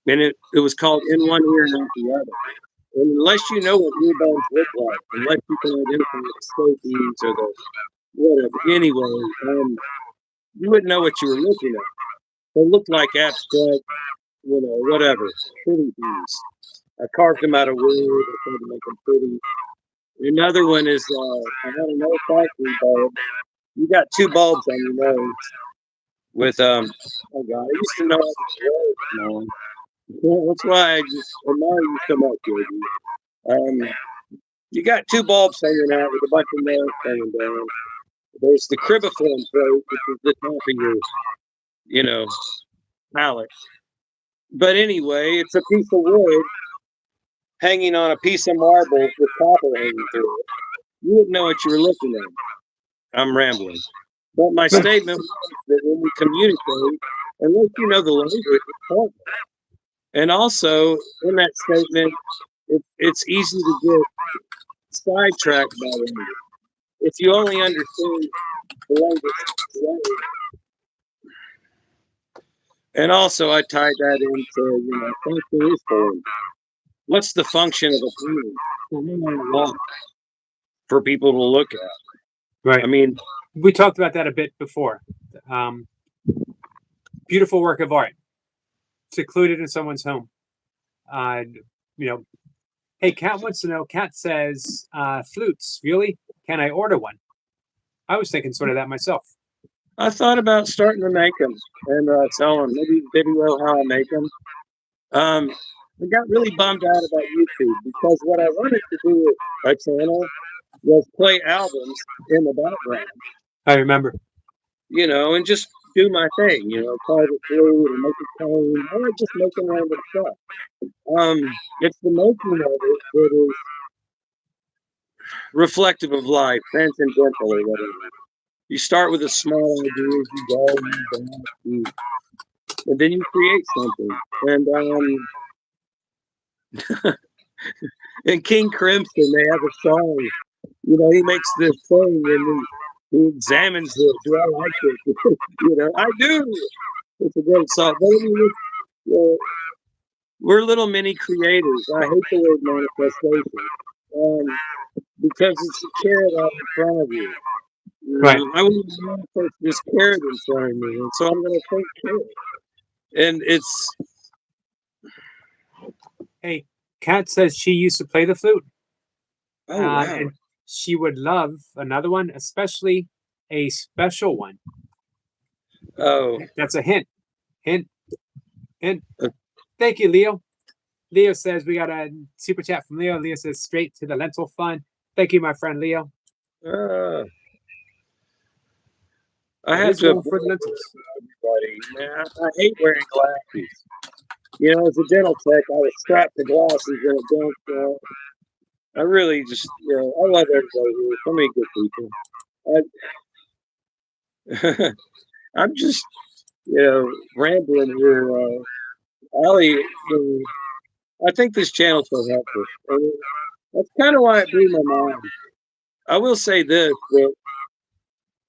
and it was called in one ear and out the other. And unless you know what ear bones look like, unless you can identify the stapes or the whatever, anyway, you wouldn't know what you were looking at. They looked like abstract, whatever, pretty things. I carved them out of wood. I tried to make them pretty. Another one is I had an olfactory bulb. You got two bulbs on your nose with oh god, I used to know all these words, man. Yeah, that's why I just admire you so much, Yogi. You got two bulbs hanging out with a bunch of nails hanging down. There's the cribiform plate, which is the top of your, you know, palate. But anyway, it's a piece of wood hanging on a piece of marble with copper hanging through it. You wouldn't know what you were looking at. I'm rambling. But my statement was that when we communicate, unless you know the language, it's pointless. And also, in that statement, it's easy to get sidetracked by language. If you only understand the language today. And also, I tied that into, function is form. What's the function of a painting? To hang on a wall for people to look at. Right. I mean, We talked about that a bit before. Beautiful work of art, secluded in someone's home. Uh, you know, hey, Kat wants to know. Kat says, flutes. Really? Can I order one? I was thinking sort of that myself. I thought about starting to make them and sell them. Maybe video how I make them. I got really bummed out about YouTube because what I wanted to do with a channel was play albums in the background, I remember. and just do my thing, carve a flute or make a tone or just making random stuff. It's the making of it that is reflective of life, transcendental or whatever. You start with a small idea, you go, you adapt, and then you create something. And King Crimson, they have a song. He makes this thing and he examines it. Do I like it? I do. It's a great song. But I mean, we're little mini creators. I hate the word manifestation because it's a carrot out in front of you. Right. I want to manifest this carrot in front of me, and so I'm going to think carrot. And it's Hey, Kat says she used to play the flute, oh wow, and she would love another one, especially a special one. Oh, That's a hint. Hint. Hint. uh, Thank you, Leo. Leo says we got a super chat from Leo. Leo says straight to the lentil fund. Thank you, my friend Leo. uh, I It have is to going for the apologize lentils. to everybody. Man, I hate wearing glasses. You know, as a dental tech, I was strapped to glasses and it don't. I really just, I love everybody here. So many good people. I, I'm just, rambling here. Ali, I think this channel's so helpful. And that's kind of why it blew my mind. I will say this, that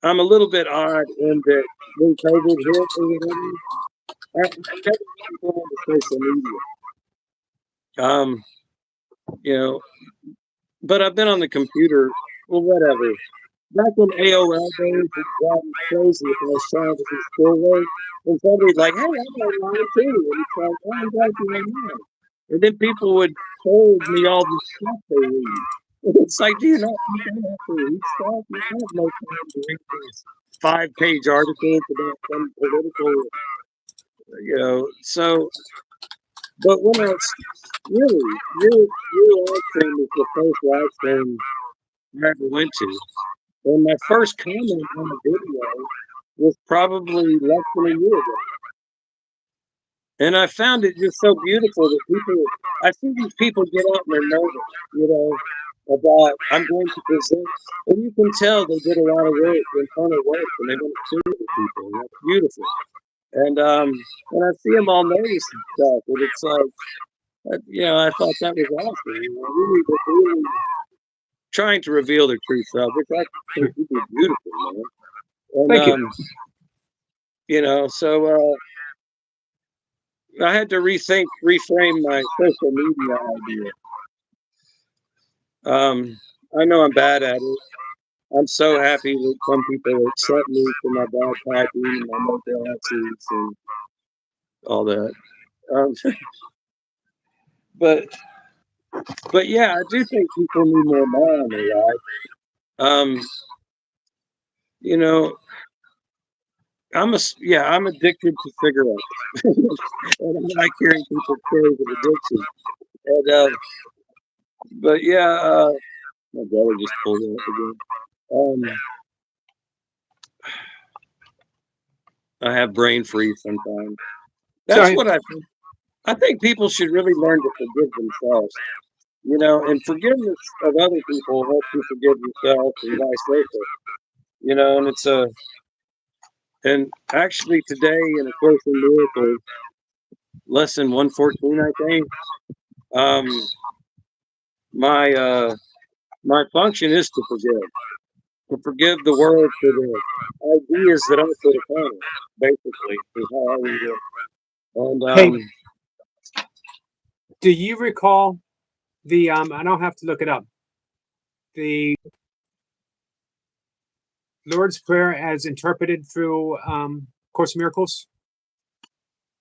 I'm a little bit odd in that when COVID hit or whatever, I never really go into social media. Um, you know, but I've been on the computer, well, whatever. Back in AOL days, it drive me crazy if I was trying to do schoolwork. And somebody's like, hey, I'm online too. And it's like, oh, I'm glad you're online. And then people would forward me all this stuff they read. And it's like, do you not think I have to read stuff? You have no time to read these 5-page articles about some political, so, but when I was really, your live stream is the first live stream I ever went to. And my first comment on the video was probably less than a year ago. And I found it just so beautiful that I see these people get out and they're nervous, about, I'm going to present. And you can tell they did a lot of work, internal work, and they want to share with people. And that's beautiful. And I see them all notice and stuff. And it's like, I thought that was awesome. Really trying to reveal their true self, which I think you do beautiful, man. And Thank you. so I had to reframe my social media idea. I know I'm bad at it. I'm so happy that some people accept me for my backpacking and my no glasses and all that. Um, but yeah, I do think people need more man in their life. Um, you know, I'm addicted to cigarettes, and I like hearing people's stories of addiction. And but yeah, my brother just pulled it up again. Um, I have brain freeze sometimes. That's Sorry. what I think people should really learn to forgive themselves. And forgiveness of other people helps you forgive yourself and vice versa. And and actually today in A Course in Miracles, lesson 114, I think, um, my function is to forgive the world for the ideas that I put upon it. Basically, is how I read it. And Hey, do you recall the I don't have to look it up. The Lord's Prayer as interpreted through Course in Miracles?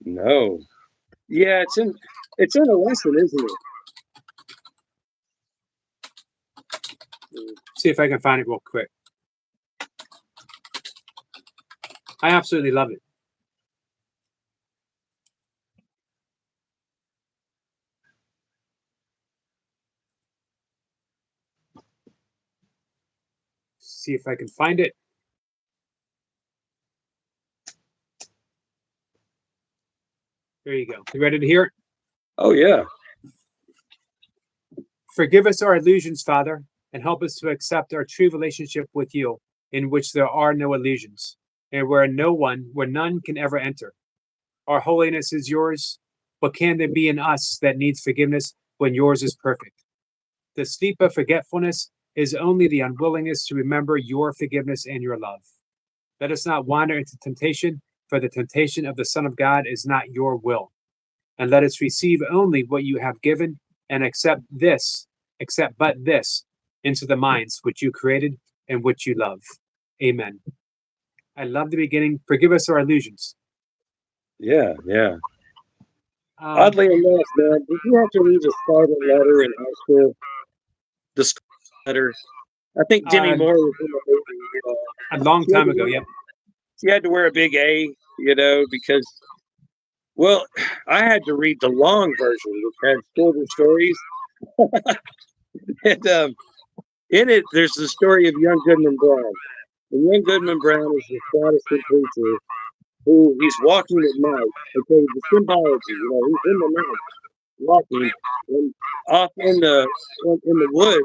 no, yeah, it's in a lesson, isn't it? See if I can find it real quick. I absolutely love it. See if I can find it. There you go. You ready to hear it? Oh yeah. Forgive us our illusions, Father, and help us to accept our true relationship with you, in which there are no illusions, and where none can ever enter. Our holiness is yours. What can there be in us that needs forgiveness when yours is perfect? The sleep of forgetfulness is only the unwillingness to remember your forgiveness and your love. Let us not wander into temptation, for the temptation of the Son of God is not your will. And let us receive only what you have given and accept but this into the minds which you created and which you love. Amen. I love the beginning. Forgive us our illusions. Yeah. Um, Oddly enough, man, did you have to read the Scarlet Letter in high school? The Scarlet Letter. I think Demi uh, Moore was in the movie. A long She had time to ago. wear, Yep. she had to wear a big A, because, well, I had to read the long version, which had shorter stories. And in it, there's the story of young Goodman Brown. And young Goodman Brown is this Protestant preacher who he's walking at night. Okay, the symbology, he's in the night walking, and off in the woods,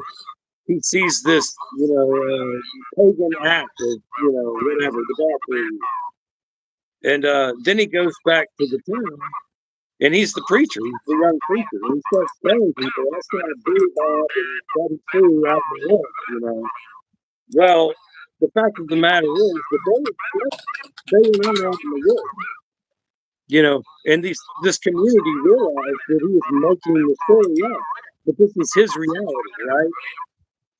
he sees this, pagan act of, whatever, the bathroom. And then he goes back to the town, and he's the preacher. He's the young preacher. And he starts telling people, I saw Billy Bob and Buddy Sue out in the woods. Well, the fact of the matter is that they went out in the woods, and this community realized that he was making the story up. But this is his reality, right?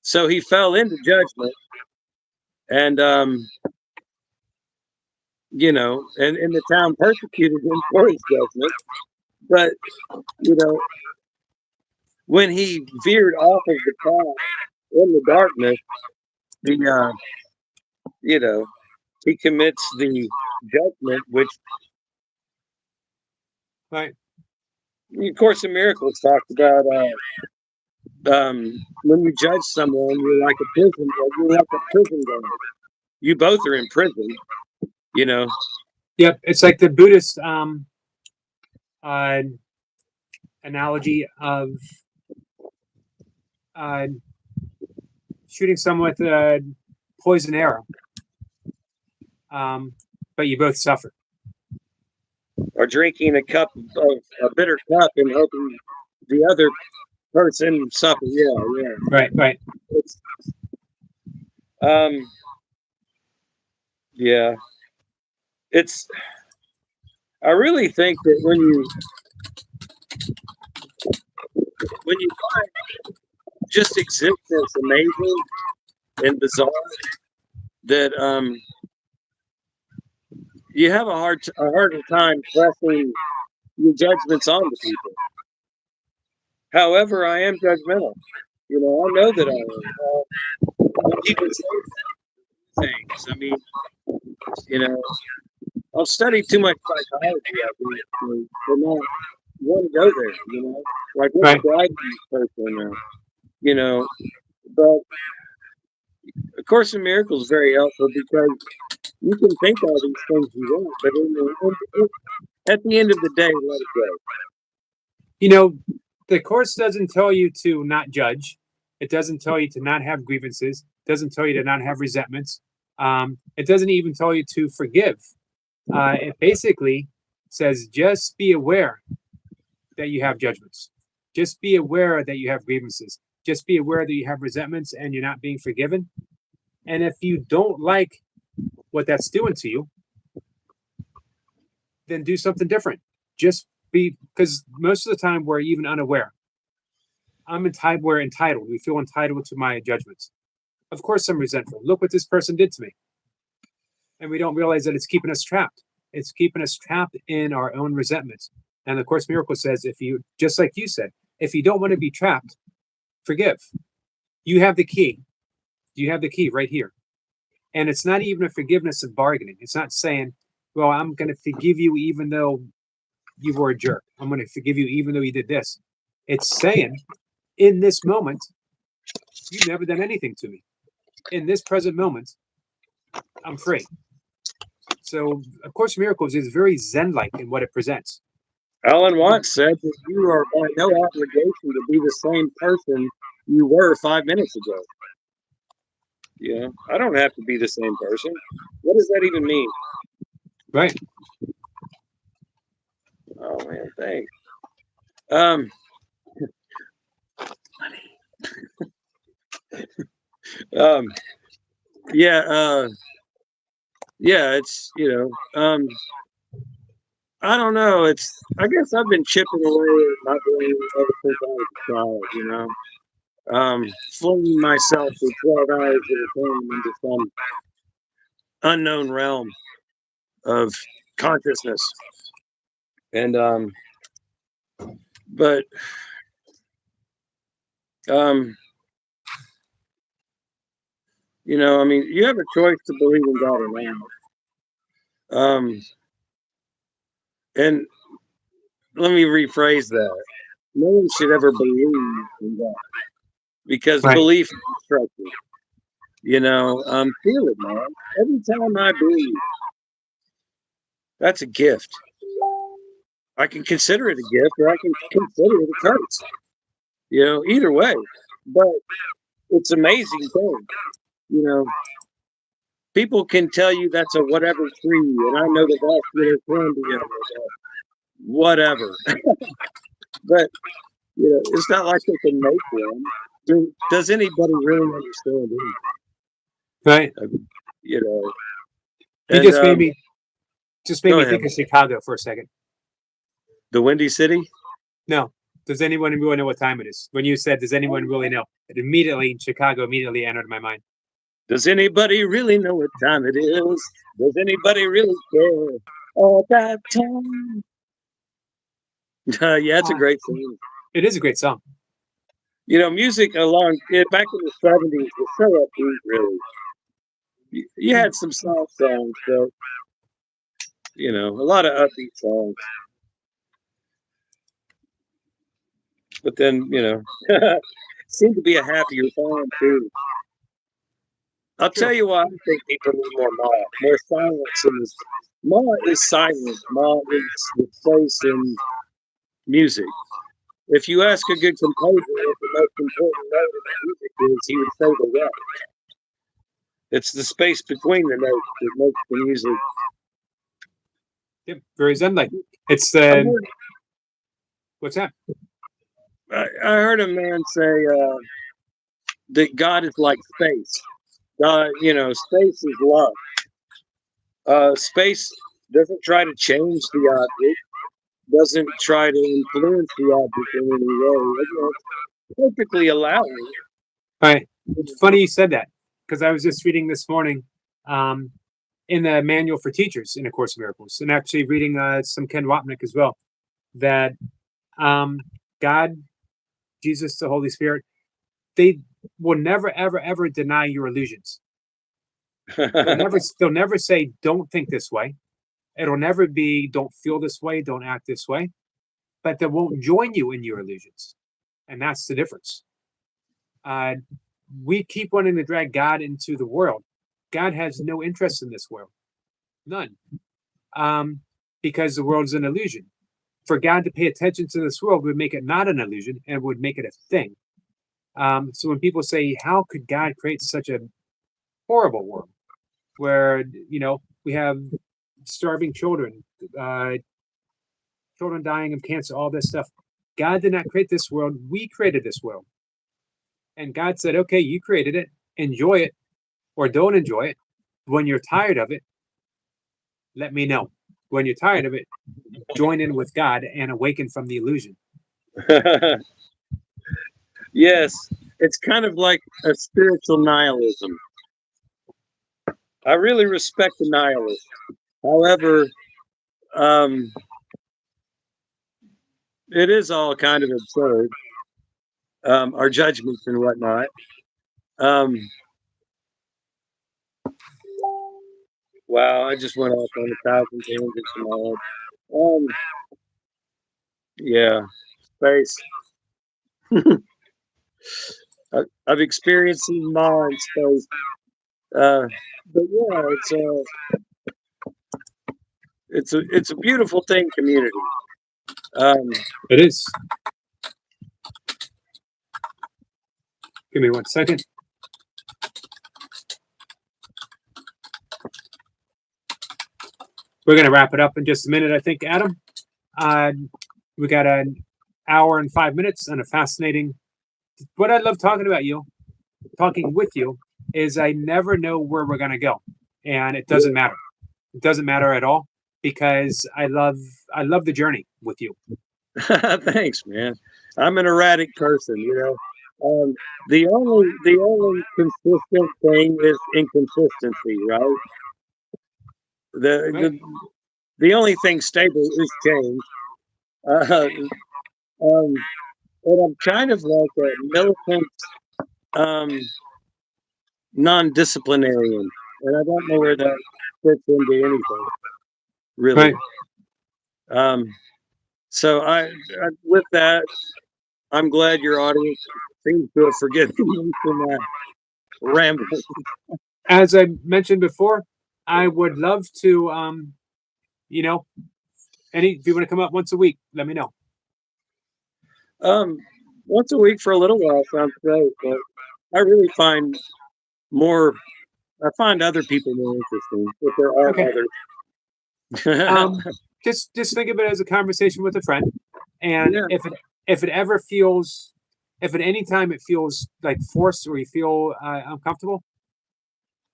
So he fell into judgment, and and the town persecuted him for his judgment. But you know, when he veered off of the path in the darkness, the you know, he commits the judgment, which Right. of Course in Miracles talked about. When you judge someone, you're like a prison guard. You both are in prison, you know. Yep. It's like the Buddhist uh, analogy of uh, shooting someone with a poison arrow, but you both suffer. Or drinking of a bitter cup and hoping the other person suffer. Yeah. Right. Right. It's, um, yeah. It's. I really think that when you find just existence amazing and bizarre, that you have a harder time pressing your judgments onto people. However, I am judgmental. I know that I am. When people say things, I mean, you know, I've studied too much psychology, I think, to not want to go there. Like what's Right. driving this person, you know. But A Course in Miracles is very helpful because you can think all these things you want, but at the end of the day, let it go. You know, the course doesn't tell you to not judge. It doesn't tell you to not have grievances. It doesn't tell you to not have resentments. It doesn't even tell you to forgive. It basically says just be aware that you have judgments. Just be aware that you have grievances. Just be aware that you have resentments and you're not being forgiven. And if you don't like what that's doing to you, then do something different. Just be, because most of the time we're even unaware. We're entitled. We feel entitled to my judgments. Of course, I'm resentful. Look what this person did to me. And we don't realize that it's keeping us trapped. It's keeping us trapped in our own resentments. And the Course Miracle says, if you, just like you said, if you don't want to be trapped, forgive. You have the key. You have the key right here. And it's not even a forgiveness of bargaining. It's not saying, well, I'm going to forgive you even though you were a jerk. I'm going to forgive you even though you did this. It's saying, in this moment, you've never done anything to me. In this present moment, I'm free. So, A Course in Miracles is very Zen-like in what it presents. Alan Watts said that you are by no obligation to be the same person you were 5 minutes ago. I don't have to be the same person. What does that even mean? Right. Oh man, thanks. Yeah, it's I don't know. I guess I've been chipping away at my brain ever since I was a child. Flinging myself for 12 hours at a time into some unknown realm of consciousness. And but I mean, you have a choice to believe in God or not. And let me rephrase that. No one should ever believe in God because Right. belief is destructive. Feel it, man. Every time I breathe, that's a gift. I can consider it a gift or I can consider it a curse. Either way. But it's an amazing thing. You know, people can tell you that's a whatever tree, and I know the vascular Columbia, whatever. But it's not like they can make one. Does anybody really understand anything? Right. I mean, you know, You and just made go me ahead. think of Chicago for a second. The Windy City. No. Does anyone really know what time it is? When you said, "Does anyone really know?" It immediately Chicago immediately entered my mind. Does anybody really know what time it is? Does anybody really care about time? Yeah, it's a great song. It is a great song. Music back in the 70s was so upbeat, really. You had some soft songs, but a lot of upbeat songs. But then, seemed to be a happier time too. I'll True. tell you why I think people need more silence. Ma is silent. Ma is the place in music. If you ask a good composer what the most important note in the music is, he would say the rest. It's the space between the notes that makes the music. Yep. Very Zen-like. It's I heard, what's that? I heard a man say that God is like space. God, space is love. Space doesn't try to change the object, doesn't try to influence the object in any way. It's perfectly allowing. All right. It's funny you said that because I was just reading this morning um, in the manual for teachers in A Course in Miracles, and actually reading some Ken Wapnick as well. That God, Jesus, the Holy Spirit, they will never, ever, ever deny your illusions. They'll never say, "Don't think this way." It'll never be, "Don't feel this way, don't act this way." But they won't join you in your illusions, and that's the difference. Uh, we keep wanting to drag God into the world. God has no interest in this world, none, because the world's an illusion. For God to pay attention to this world would make it not an illusion and would make it a thing. So when people say, "How could God create such a horrible world where we have starving children, uh, children dying of cancer, all this stuff?" God did not create this world. We created this world. And God said, "Okay, you created it. Enjoy it or don't enjoy it. When you're tired of it, let me know. When you're tired of it, join in with God and awaken from the illusion." Yes, it's kind of like a spiritual nihilism. I really respect the nihilist. However, um, it is all kind of absurd, our judgments and whatnot. Um, wow, I just went off on 1,000 tangents in my head. Um, yeah, space. I've experienced Ma in space, but yeah, it's a beautiful thing, community. It is. Give me 1 second. We're going to wrap it up in just a minute, I think, Adam. Uh, we got an hour and 5 minutes and a fascinating. What I love talking with you, is I never know where we're going to go, and it doesn't matter. It doesn't matter at all because I love the journey with you. Thanks, man. I'm an erratic person. The only consistent thing is inconsistency, right? The Right? the, the only thing stable is change. Uh, um, and I'm kind of like a militant um, non-disciplinarian, and I don't know where that fits into anything really. Right. Um, so with that, I'm glad your audience seems to have forgiven me for my ramble. As I mentioned before, I would love to, you know, if you want to come up once a week, let me know. Um, Once a week for a little while sounds great, but I really find more. I find other people more interesting if there are Okay. others. Um, just think of it as a conversation with a friend, and Yeah. if it ever feels, if at any time it feels like forced or you feel uncomfortable,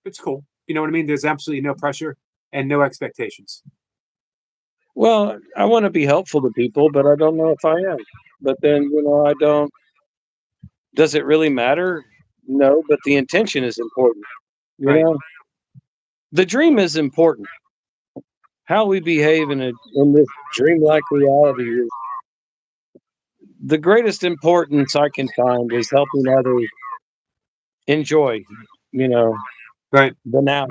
it's cool. You know what I mean? There's absolutely no pressure and no expectations. Well, I want to be helpful to people, but I don't know if I am. But then, I don't. Does it really matter? No, but the intention is important. You Right. know, the dream is important. How we behave in this dreamlike reality is the greatest importance I can find is helping others enjoy, you know, Right. the now.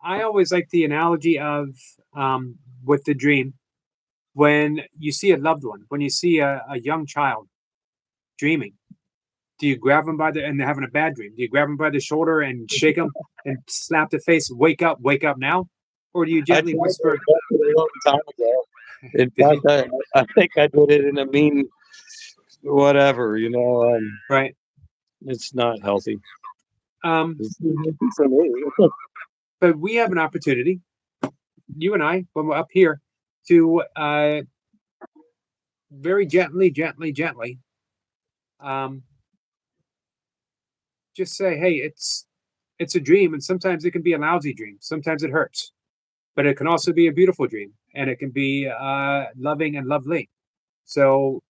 I always like the analogy of with the dream when you see a loved one, when you see a young child dreaming. Do you grab them by the and they're having a bad dream? Do you grab them by the shoulder and shake them and slap the face, wake up now? Or do you I gently tried whisper, that a long time ago. In fact, I think I did it in a mean whatever, right? it's not healthy. Um, It's not healthy for me. but we have an opportunity, you and I, when we're up here, to very gently, um, just say, hey, it's a dream, and sometimes it can be a lousy dream. Sometimes it hurts, but it can also be a beautiful dream, and it can be loving and lovely. So,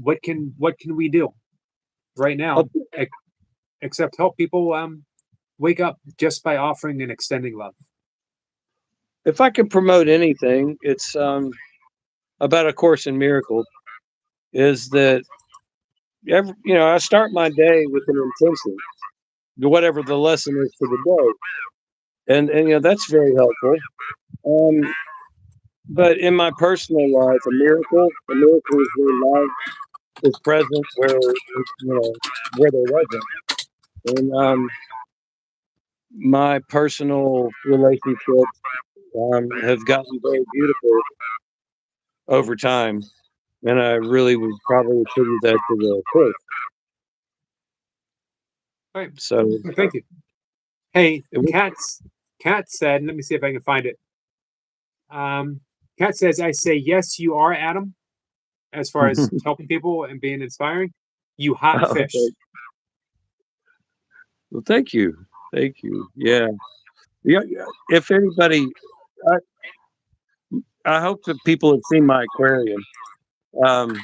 what can we do right now except help people wake up just by offering and extending love? If I can promote anything, it's about A Course in Miracles. Is that I start my day with an intention, whatever the lesson is for the day, and that's very helpful. Um, but in my personal life, a miracle is where love is present, where there wasn't, and my personal relationships have gotten very beautiful over time, and I really would probably attribute that to the course. All right, So well, thank you. Hey, it was, Kat said, let me see if I can find it. Kat says, I say, yes, you are, Adam, as far as helping people and being inspiring. You hot oh, fish. well, thank you. Yeah, yeah. Yeah. If anybody, I, I hope that people have seen my aquarium. Um,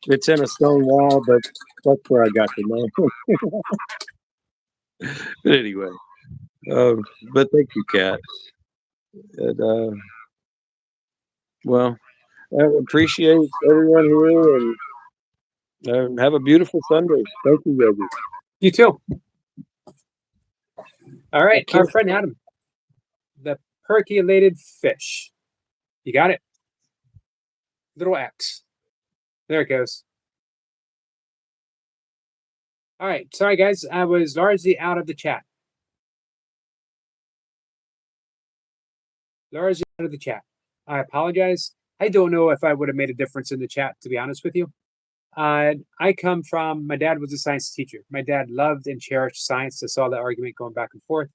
it's in a stone wall, but that's where I got the name. But anyway, but thank you, Kat. And, well, I appreciate everyone here, and have a beautiful Sunday. Thank you, Yogi. You too. All I right, our can't. friend Adam, the percolated fish. You got it? Little X. There it goes. All right. Sorry, guys. I was largely out of the chat. Largely out of the chat. I apologize. I don't know if I would have made a difference in the chat, to be honest with you. I come from, my dad was a science teacher. My dad loved and cherished science. I saw the argument going back and forth.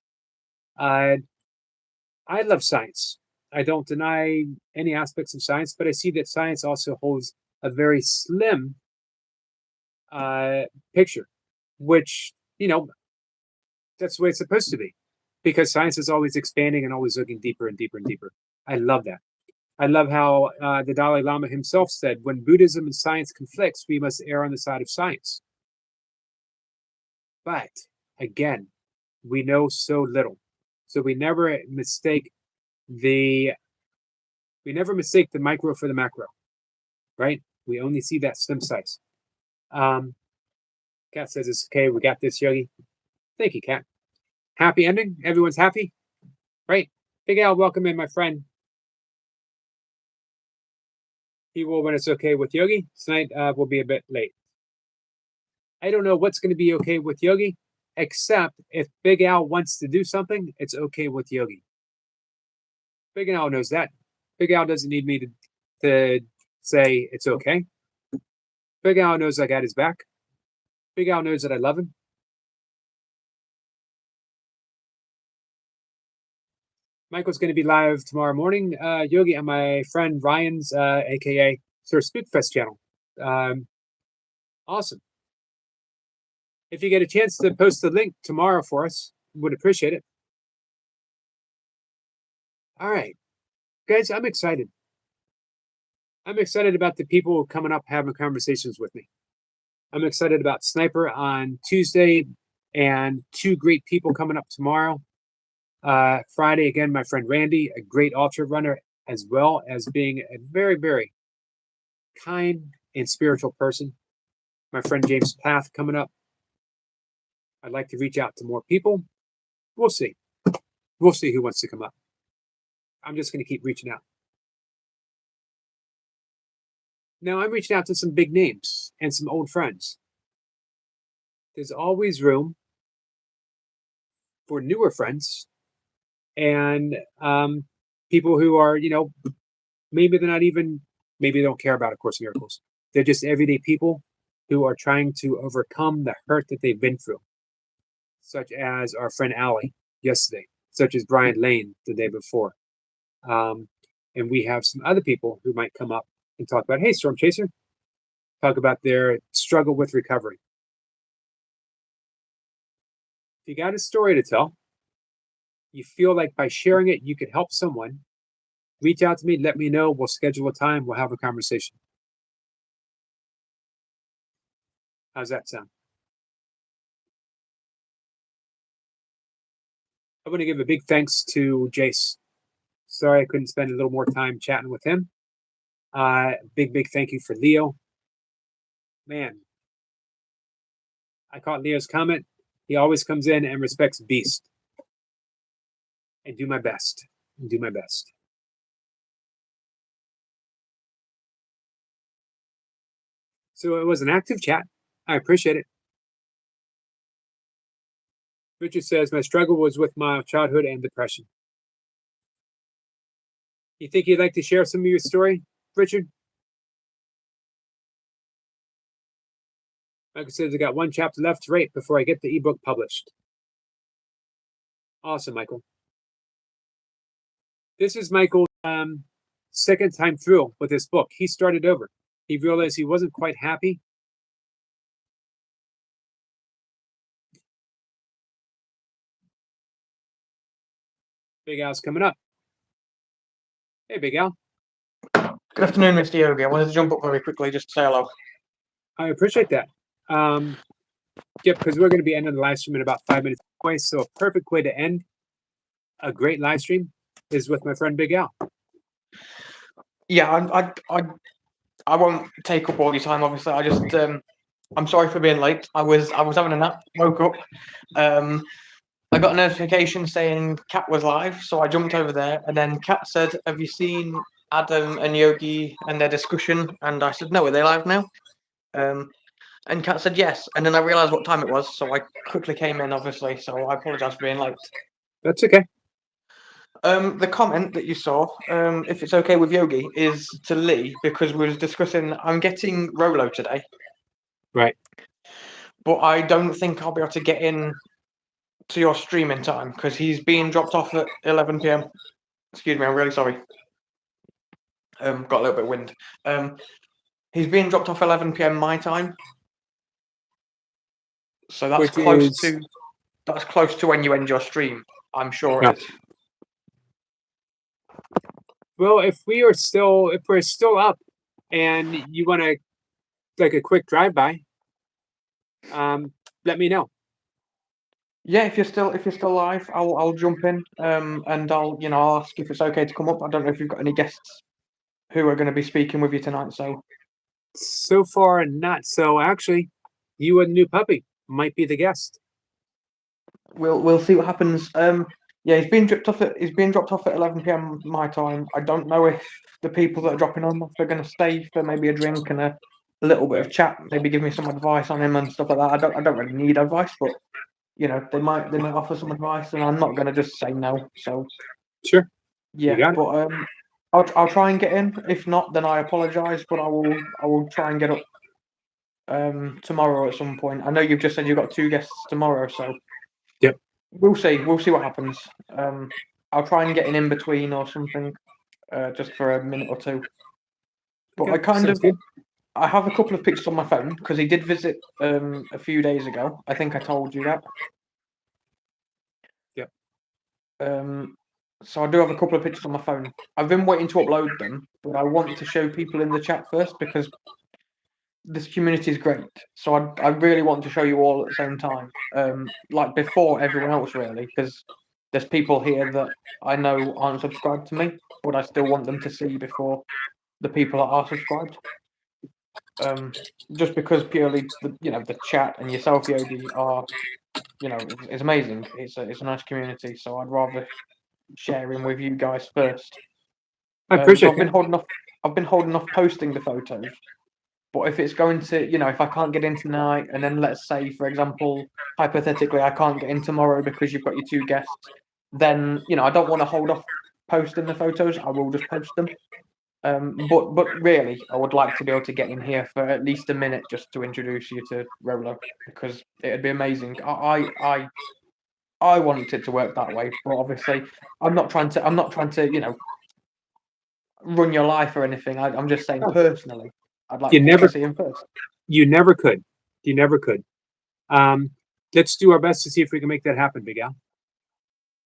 Uh, I love science. I don't deny any aspects of science, but I see that science also holds a very slim uh, picture, which, that's the way it's supposed to be because science is always expanding and always looking deeper and deeper and deeper. I love that. I love how the Dalai Lama himself said, when Buddhism and science conflicts, we must err on the side of science. But again, we know so little. So the we never mistake the micro for the macro, right? We only see that slim size. Um, Kat says it's okay. We got this, Yogi. Thank you, Kat. Happy ending? Everyone's happy? Right? Big Al, welcome in, my friend. He will when it's okay with Yogi. Tonight will be a bit late. I don't know what's going to be okay with Yogi, except if Big Al wants to do something, it's okay with Yogi. Big Al knows that. Big Al doesn't need me to say it's okay. Big Al knows I got his back. Big Al knows that I love him. Michael's going to be live tomorrow morning. Yogi and my friend Ryan's, aka Sir Spookfest channel. Awesome. If you get a chance to post the link tomorrow for us, would appreciate it. All right, guys, I'm excited. I'm excited about the people coming up having conversations with me. I'm excited about Sniper on Tuesday and two great people coming up tomorrow. Friday, again, my friend Randy, a great ultra runner, as well as being a very, very kind and spiritual person. My friend James Path coming up. I'd like to reach out to more people. We'll see. We'll see who wants to come up. I'm just going to keep reaching out. Now, I'm reaching out to some big names and some old friends. There's always room for newer friends and people who are, maybe they're not even, maybe they don't care about A Course in Miracles. They're just everyday people who are trying to overcome the hurt that they've been through, such as our friend Allie yesterday, such as Brian Lane the day before. And we have some other people who might come up and talk about, hey, Storm Chaser, talk about their struggle with recovery. If you got a story to tell, you feel like by sharing it, you could help someone, reach out to me, let me know. We'll schedule a time. We'll have a conversation. How's that sound? I want to give a big thanks to Jace. Sorry I couldn't spend a little more time chatting with him. Big thank you for Leo. Man, I caught Leo's comment. He always comes in and respects Beast. And do my best. And do my best. So it was an active chat. I appreciate it. Richard says, my struggle was with my childhood and depression. You think you'd like to share some of your story, Richard? Michael says, I got one chapter left to write before I get the ebook published. Awesome, Michael. This is Michael's second time through with this book. He started over. He realized he wasn't quite happy. Big Al's coming up. Hey, Big Al. Good afternoon, Mr. Yogi. I wanted to jump up very quickly just to say hello. I appreciate that. Yep, because we're going to be ending the live stream in about 5 minutes anyway. So a perfect way to end a great live stream is with my friend Big Al. Yeah, I won't take up all your time. Obviously, I just I'm sorry for being late. I was having a nap, woke up. I got a notification saying Kat was live, so I jumped over there, and then Kat said, "Have you seen Adam and Yogi and their discussion?" And I said, "No, are they live now?" And Kat said yes, and then I realised what time it was, so I quickly came in, obviously. So I apologise for being late. That's okay. The comment that you saw, if it's okay with Yogi, is to Lee because we was discussing. I'm getting Rolo today, Right. but I don't think I'll be able to get in to your stream in time because he's being dropped off at 11 p.m. Excuse me, I'm really sorry. Got a little bit of wind. He's being dropped off 11 p.m. my time, so that's close to when you end your stream. I'm sure it is. Well, if we're still up, and you want to like a quick drive by, let me know. Yeah, if you're still live, I'll jump in, and I'll ask if it's okay to come up. I don't know if you've got any guests who are going to be speaking with you tonight. So far, not so. Actually, you and new puppy might be the guest. we'll see what happens. Yeah, he's being dropped off at 11 p.m. my time. I don't know if the people that are dropping on are going to stay for maybe a drink and a little bit of chat, maybe give me some advice on him and stuff like that. I don't really need advice, but they might offer some advice, and I'm not going to just say no. So Sure. yeah, You got it. but I'll try and get in. If not, then I apologise, but I will try and get up tomorrow at some point. I know you've just said you've got 2 guests tomorrow, so Yep. we'll see what happens. I'll try and get in between or something, just for a minute or two. But Okay, sounds good. I have a couple of pictures on my phone because he did visit a few days ago. I think I told you that. Yep. So I do have a couple of pictures on my phone. I've been waiting to upload them, but I want to show people in the chat first because this community is great. So I really want to show you all at the same time, like before everyone else, really, because there's people here that I know aren't subscribed to me, but I still want them to see before the people that are subscribed. Just because purely the chat and yourself, Yogi, are it's amazing. It's a nice community, so I'd rather sharing with you guys first. I So appreciate I've been that. holding off. I've been holding off posting the photos. But if it's going to, if I can't get in tonight, and then let's say, for example, hypothetically, I can't get in tomorrow because you've got your 2 guests, then I don't want to hold off posting the photos. I will just post them. But really, I would like to be able to get in here for at least a minute just to introduce you to Rolo because it'd be amazing. I want it to work that way, but obviously, I'm not trying to run your life or anything. I'm just saying Oh. personally, I'd like You to never- see him first. You never could. You never could. Let's do our best to see if we can make that happen, Big Al.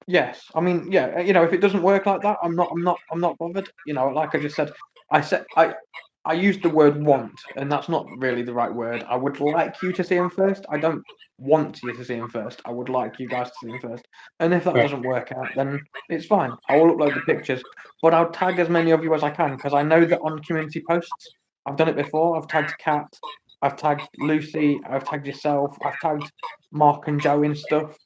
Yes, I mean, yeah, if it doesn't work like that, I'm not bothered. Like I just said, I used the word want, and that's not really the right word. I would like you to see him first. I don't want you to see him first. I would like you guys to see him first. And if that Right. doesn't work out, then it's fine. I will upload the pictures, but I'll tag as many of you as I can because I know that on community posts, I've done it before. I've tagged Kat, I've tagged Lucy, I've tagged yourself, I've tagged Mark and Joe in stuff.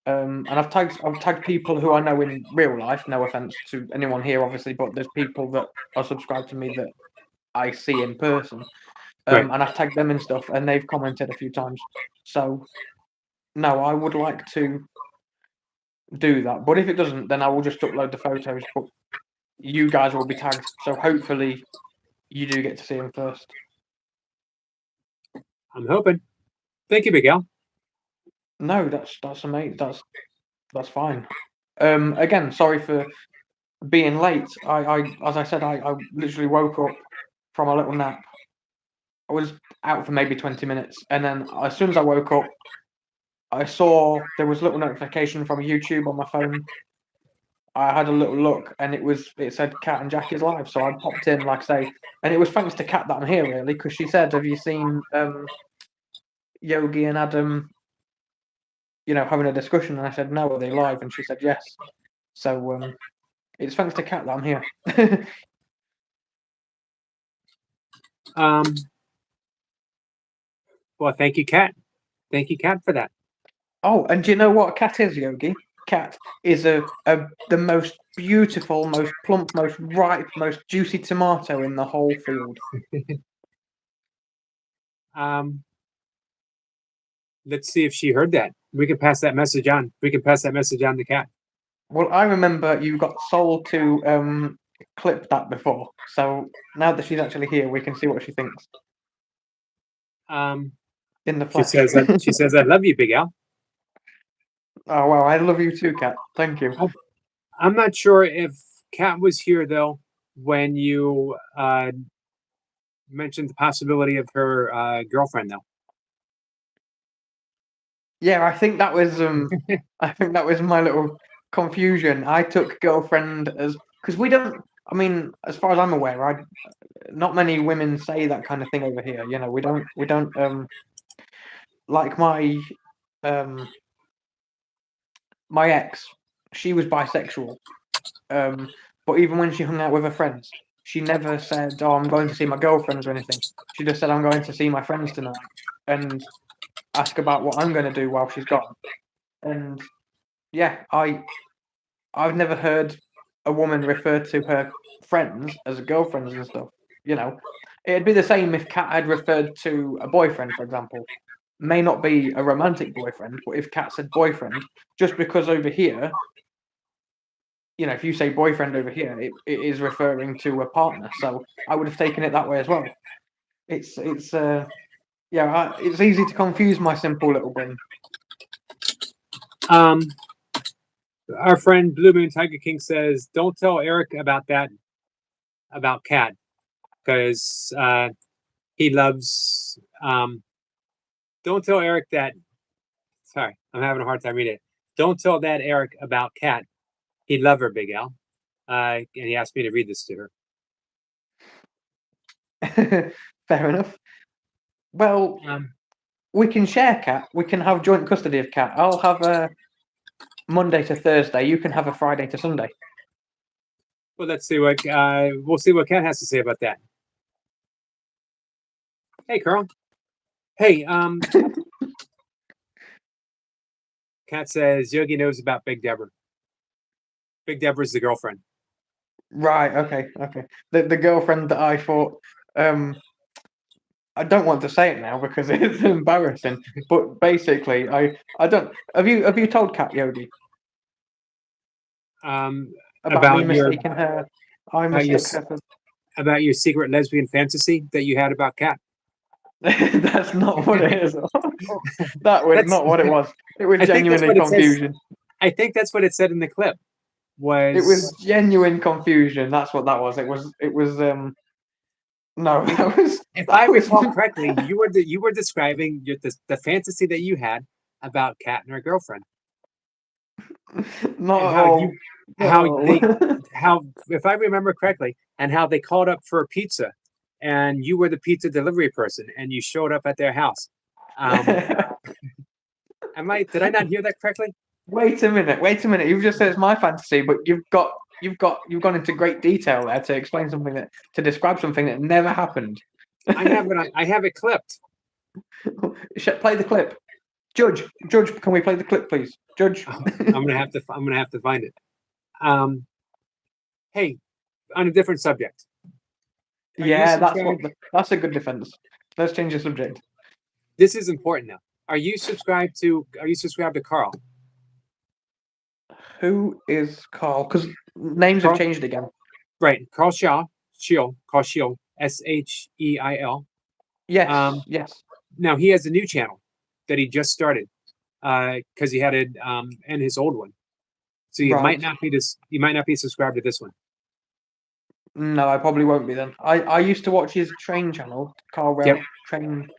And I've tagged people who I know in real life. No offense to anyone here, obviously, but there's people that are subscribed to me that I see in person, Right. and I've tagged them in stuff, and they've commented a few times. So, no, I would like to do that, but if it doesn't, then I will just upload the photos. But you guys will be tagged, so hopefully you do get to see them first. I'm hoping. Thank you, Big Al. No, that's amazing. That's fine. Again, sorry for being late. I as I said, I literally woke up from a little nap. I was out for maybe 20 minutes, and then as soon as I woke up, I saw there was a little notification from YouTube on my phone. I had a little look, and it said Kat and Jackie's live, so I popped in, like I say, and it was thanks to Kat that I'm here, really, because she said, "Have you seen Yogi and Adam, having a discussion?" And I said, "No, are they live?" And she said, "Yes." So it's thanks to Kat that I'm here. Well, thank you, Kat. Thank you, Kat, for that. Oh, and do you know what a cat is, Yogi? Cat is the most beautiful, most plump, most ripe, most juicy tomato in the whole field. Let's see if she heard that. We can pass that message on. We can pass that message on to Kat. Well, I remember you got Sol to clip that before, so now that she's actually here, we can see what she thinks in the She flesh. says, "I love you, Big Al." Oh wow, I love you too, Kat. Thank you. I'm not sure if Kat was here though when you mentioned the possibility of her girlfriend though. Yeah, I think that was I think that was my little confusion. I took girlfriend as because we don't. I mean, as far as I'm aware, not many women say that kind of thing over here. We don't like my ex. She was bisexual, but even when she hung out with her friends, she never said, "Oh, I'm going to see my girlfriends" or anything. She just said, "I'm going to see my friends tonight," and ask about what I'm going to do while she's gone. And yeah, I've never heard a woman refer to her friends as girlfriends and stuff. You know, it'd be the same if Kat had referred to a boyfriend, for example. May not be a romantic boyfriend, but if Kat said boyfriend, just because over here, you know, if you say boyfriend over here, it is referring to a partner. So I would have taken it that way as well. It's it's easy to confuse my simple little brain. Our friend Blue Moon Tiger King says, "Don't tell Eric about that about Cat, because he loves." Don't tell Eric that. Sorry, I'm having a hard time reading it. Don't tell that Eric about Cat. He'd love her, Big Al. And he asked me to read this to her. Fair enough. Well, we can share Cat. We can have joint custody of Cat. I'll have a Monday to Thursday. You can have a Friday to Sunday. Well, let's see what we'll see what Cat has to say about that. Hey, Carl. Hey, Cat says Yogi knows about Big Deborah. Big Deborah's the girlfriend. Right. Okay. The girlfriend that I thought. I don't want to say it now because it's embarrassing. But basically, I don't. Have you told Kat Yogi about me About your mistaking her? I about your mistake her for. about your secret lesbian fantasy that you had about Cat. That's not what it is. That was not what it was. It was I think that's genuinely what it says. confusion. I think that's what it said in the clip. It was genuine confusion. That's what that was. It was. No, that was. If I recall correctly, you were describing the fantasy that you had about Kat and her girlfriend. Not and at how all. you how if I remember correctly, and how they called up for a pizza, and you were the pizza delivery person, and you showed up at their house. Did I not hear that correctly? Wait a minute. You've just said it's my fantasy, but you've gone into great detail there to explain something to describe something that never happened. I have it clipped. Play the clip. Judge, can we play the clip, please? Judge. I'm gonna have to find it. Hey, on a different subject. Yeah, that's a good defense. Let's change the subject. This is important now. Are you subscribed to Carl? Who is Carl? Because names have changed again. Right, Carl Shaw, Carl Scheil, Sheil. Yes, yes. Now he has a new channel that he just started because he had it end his old one, so you might not be subscribed to this one. No, I probably won't be then. I used to watch his train channel, Carl Rail Train,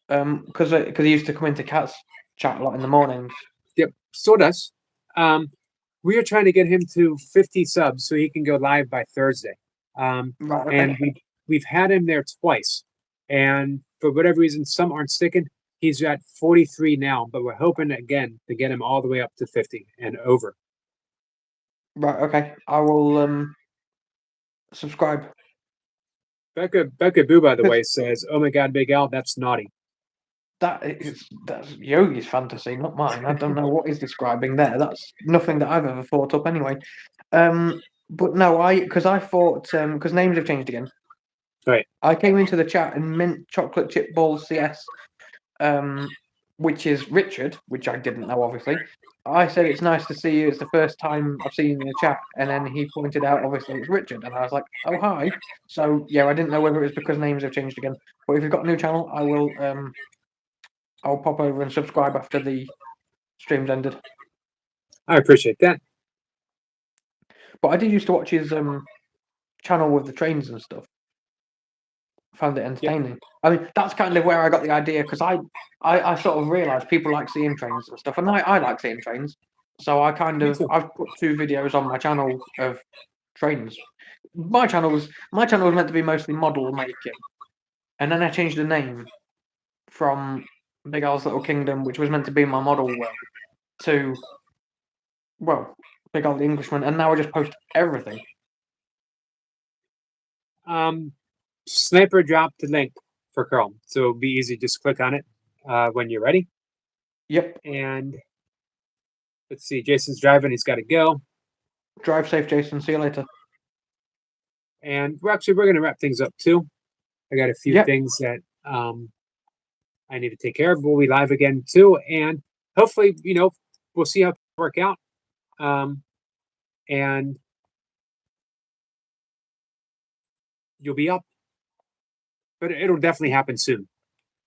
because he used to come into Cat's chat a lot in the mornings. Yep, so does. We are trying to get him to 50 subs so he can go live by Thursday. And we've had him there twice, and for whatever reason, some aren't sticking. He's at 43 now, but we're hoping again to get him all the way up to 50 and over. Right. Okay. I will subscribe. Becca Boo, by the way, says, "Oh my God, Big Al, that's naughty." That's Yogi's fantasy, not mine. I don't know what he's describing there. That's nothing that I've ever thought up anyway. But no, because I thought because names have changed again. Right. I came into the chat and mint chocolate chip balls CS, which is Richard, which I didn't know obviously. I said it's nice to see you. It's the first time I've seen you in the chat, and then he pointed out obviously it's Richard, and I was like, oh hi. So yeah, I didn't know whether it was because names have changed again. But if you've got a new channel, I will I'll pop over and subscribe after the stream's ended. I appreciate that. But I did used to watch his channel with the trains and stuff. Found it entertaining. Yep. I mean, that's kind of where I got the idea, because I sort of realised people like seeing trains and stuff, and I like seeing trains. So I've put 2 videos on my channel of trains. My channel was meant to be mostly model making, and then I changed the name from Big Al's Little Kingdom, which was meant to be my model world, to Big Al the Englishman, and now I just post everything. Sniper dropped the link for Carl, so it'll be easy. Just click on it when you're ready. Yep. And Let's see. Jason's driving. He's got to go. Drive safe, Jason. See you later. And we're going to wrap things up too. I got a few things that I need to take care of. We'll be live again too, and hopefully, we'll see how things work out. And you'll be up, but it'll definitely happen soon.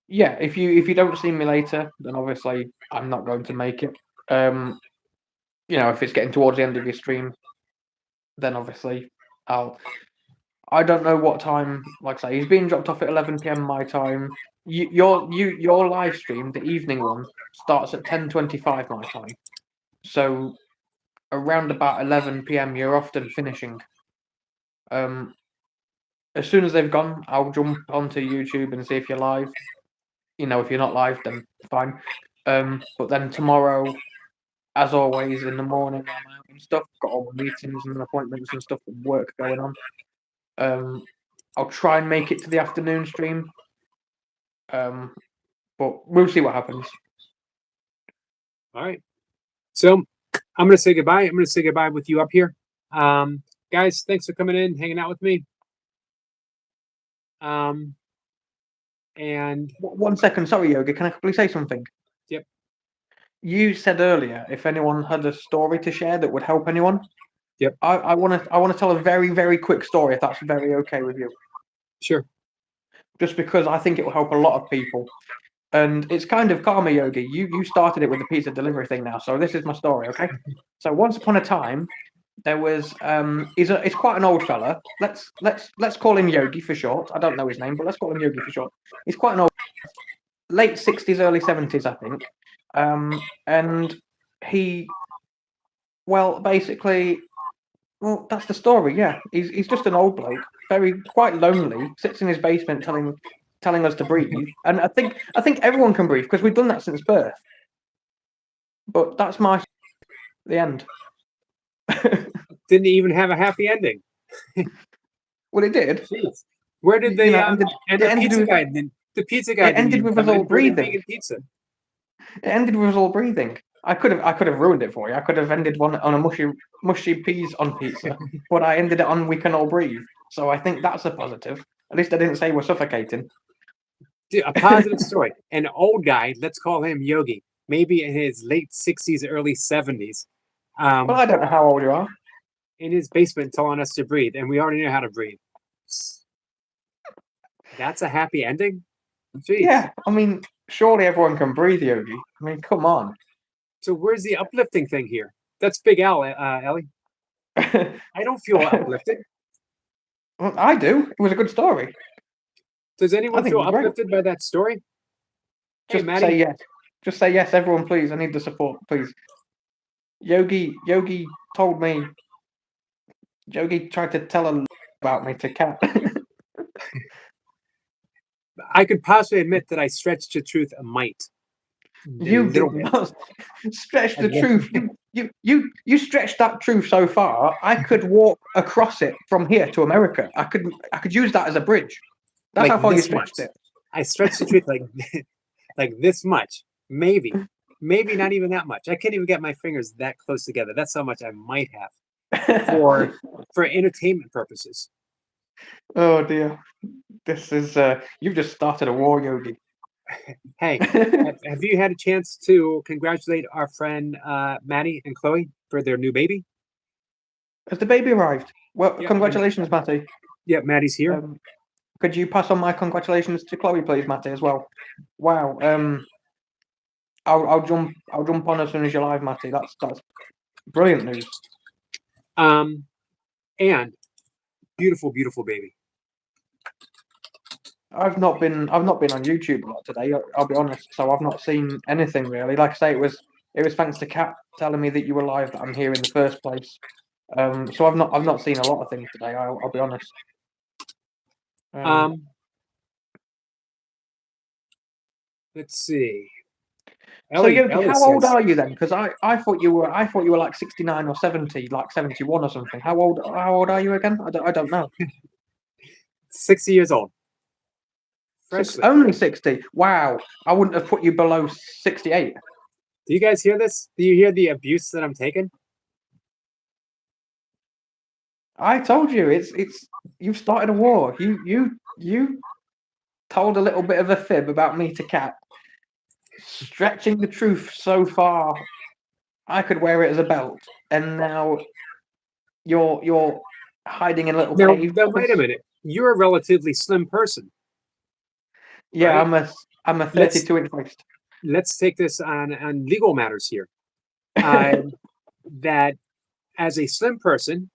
Yeah, if you don't see me later, then obviously I'm not going to make it. If it's getting towards the end of your stream, then obviously I don't know what time. Like I say, he's being dropped off at 11 p.m. my time. Your live stream, the evening one, starts at 10:25 my time. So around about 11 p.m. you're often finishing. As soon as they've gone, I'll jump onto YouTube and see if you're live. If you're not live, then fine. But then tomorrow, as always, in the morning, I'm out and stuff. Got all the meetings and appointments and stuff and work going on. I'll try and make it to the afternoon stream. But we'll see what happens. All right. So I'm going to say goodbye. I'm going to say goodbye with you up here. Guys, thanks for coming in, hanging out with me. And 1 second, sorry, Yogi. Can I quickly say something? Yep. You said earlier if anyone had a story to share that would help anyone. Yep. I want to tell a very, very quick story if that's very okay with you. Sure. Just because I think it will help a lot of people. And it's kind of karma, Yogi. You started it with the pizza delivery thing now, so this is my story, okay? So once upon a time, there was he's quite an old fella. Let's call him Yogi for short. I don't know his name, but let's call him Yogi for short. He's quite an old, late 60s, early 70s, I think. And he, basically, that's the story. Yeah, he's just an old bloke, quite lonely, sits in his basement telling us to breathe. And I think everyone can breathe because we've done that since birth. But that's the end. Didn't even have a happy ending. Well, it did. Jeez. Where did they end the pizza guy? The pizza guy ended with us all breathing. Pizza. It ended with us all breathing. I could have ruined it for you. I could have ended one on a mushy peas on pizza, but I ended it on we can all breathe. So I think that's a positive. At least I didn't say we're suffocating. Dude, a positive story. An old guy, let's call him Yogi, maybe in his late 60s, early 70s. Well, I don't know how old you are. In his basement telling us to breathe, and we already know how to breathe. That's a happy ending? Jeez. Yeah, I mean, surely everyone can breathe, Yogi. I mean, come on. So where's the uplifting thing here? That's Big Al, Ellie. I don't feel uplifted. Well, I do. It was a good story. Does anyone feel uplifted by that story? Just hey, say yes. Just say yes, everyone, please. I need the support, please. Yogi told me. Yogi tried to tell about me to Kat. I could possibly admit that I stretched the truth a mite. You did not stretch the truth. You stretched that truth so far. I could walk across it from here to America. I could use that as a bridge. That's how far you stretched it. I stretched the truth like this much. Maybe not even that much. I can't even get my fingers that close together. That's how much I might have for entertainment purposes. Oh dear. This is you've just started a war, Yogi. Hey, have you had a chance to congratulate our friend Maddie and Chloe for their new baby? Has the baby arrived? Well, congratulations, Matty. Yeah, Maddie's here. Could you pass on my congratulations to Chloe, please, Matty, as well? Wow. I'll jump on as soon as you're live, Matty. That's brilliant news. And beautiful, beautiful baby. I've not been on YouTube a lot today. I'll be honest. So I've not seen anything really. Like I say, it was thanks to Kat telling me that you were live that I'm here in the first place. So I've not seen a lot of things today. I'll be honest. Let's see. Ellie, so Yogi, how old are you then? Because I thought you were like 69 or 70, like 71 or something. How old are you again? I don't know. 60 years old. Only 60. Wow. I wouldn't have put you below 68. Do you guys hear this? Do you hear the abuse that I'm taking? I told you, it's you've started a war. You told a little bit of a fib about me to Cat, stretching the truth so far I could wear it as a belt, and now you're hiding in a little Now, cave. wait a minute. You're a relatively slim person, Yeah, right? I'm a Let's 32-inch waist. let's take this on legal matters here. That as a slim person,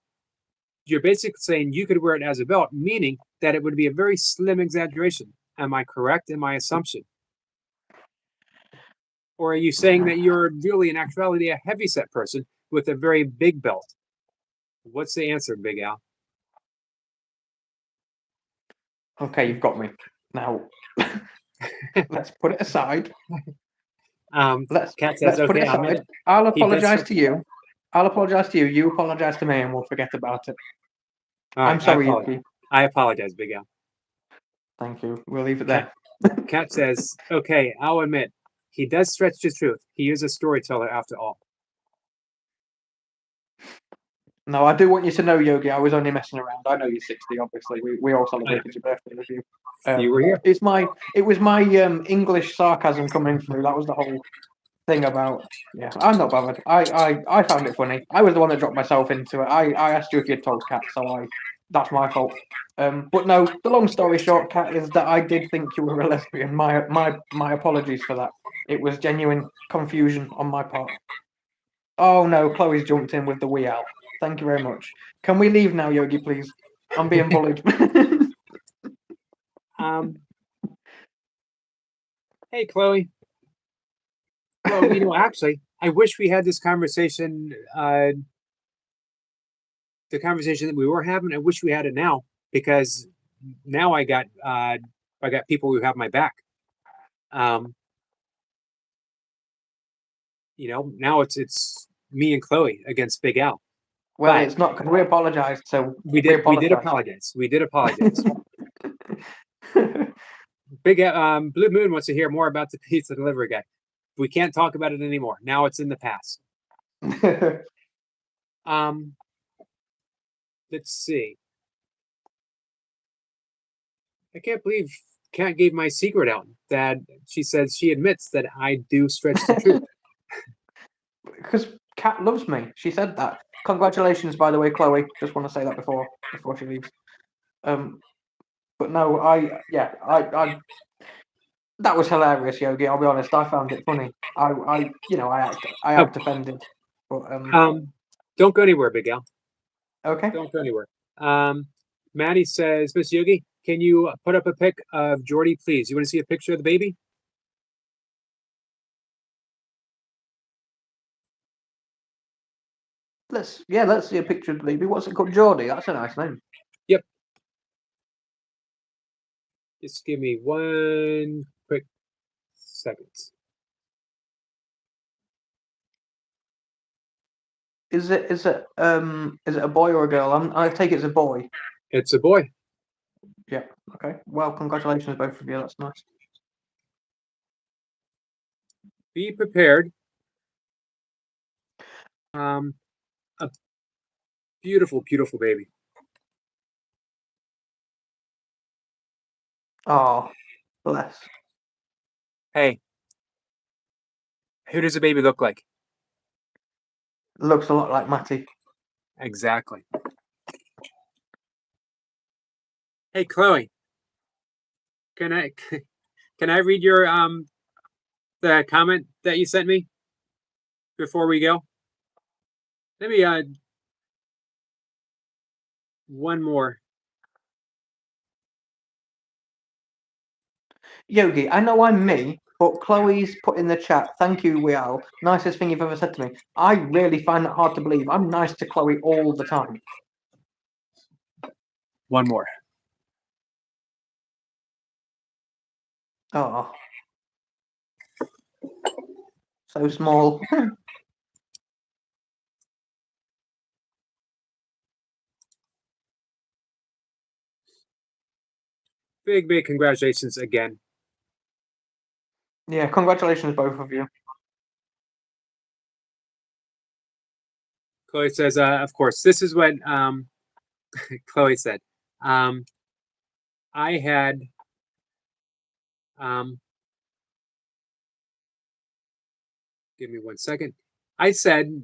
you're basically saying you could wear it as a belt, meaning that it would be a very slim exaggeration. Am I correct in my assumption? Or are you saying that you're really, in actuality, a heavyset person with a very big belt? What's the answer, Big Al? Okay, you've got me. Now, let's put it aside. Cat says, Let's put okay, it I'll admit aside. it. I'll He does apologize stretch to the you. I'll apologize to you. You apologize to me, and we'll forget about it. All I'm right, I sorry, apologize. Yuki. I apologize, Big Al. Thank you. We'll leave it Cat, there. Cat says, okay, I'll admit. He does stretch the truth. He is a storyteller after all. No, I do want you to know, Yogi, I was only messing around. I know you're 60, obviously. We all celebrated your birthday with you. You were here. It was my English sarcasm coming through. That was the whole thing about. Yeah, I'm not bothered. I found it funny. I was the one that dropped myself into it. I asked you if you'd told Kat, so that's my fault. But no, the long story short, Kat, is that I did think you were a lesbian. My apologies for that. It was genuine confusion on my part. Oh no, Chloe's jumped in with the wee owl. Thank you very much. Can we leave now, Yogi, please? I'm being bullied. Hey, Chloe. Well, actually, I wish we had this conversation. The conversation that we were having, I wish we had it now, because now I got people who have my back. Now it's me and Chloe against Big Al. Well, But it's not because we apologized, so we did apologize. We did apologize. Big Blue Moon wants to hear more about the pizza delivery guy. We can't talk about it anymore. Now it's in the past. Let's see. I can't believe Kat gave my secret out. That she says she admits that I do stretch the truth. Because Kat loves me. She said that. Congratulations, by the way, Chloe. Just want to say that before she leaves. But no, I that was hilarious, Yogi. I'll be honest. I found it funny. I act offended. But don't go anywhere, Big Al. okay. Don't go anywhere. Maddie says, Miss Yogi, can you put up a pic of Jordy, please? You want to see a picture of the baby? Let's see a picture of the baby. What's it called? Geordie. That's a nice name. Yep. Just give me one quick second. Is it a boy or a girl? I take it as a boy. It's a boy. Yeah. Okay. Well, congratulations, both of you. That's nice. Be prepared. A beautiful, beautiful baby. Oh, bless. Hey, who does a baby look like? Looks a lot like Matty. Exactly. Hey, Chloe. Can I read your the comment that you sent me before we go? Let me one more. Yogi, I know I'm me, but Chloe's put in the chat, thank you, Wial. Nicest thing you've ever said to me. I really find that hard to believe. I'm nice to Chloe all the time. One more. Oh. So small. Big, big congratulations again. Yeah, congratulations, both of you. Chloe says, of course, this is what Chloe said. I had give me 1 second. I said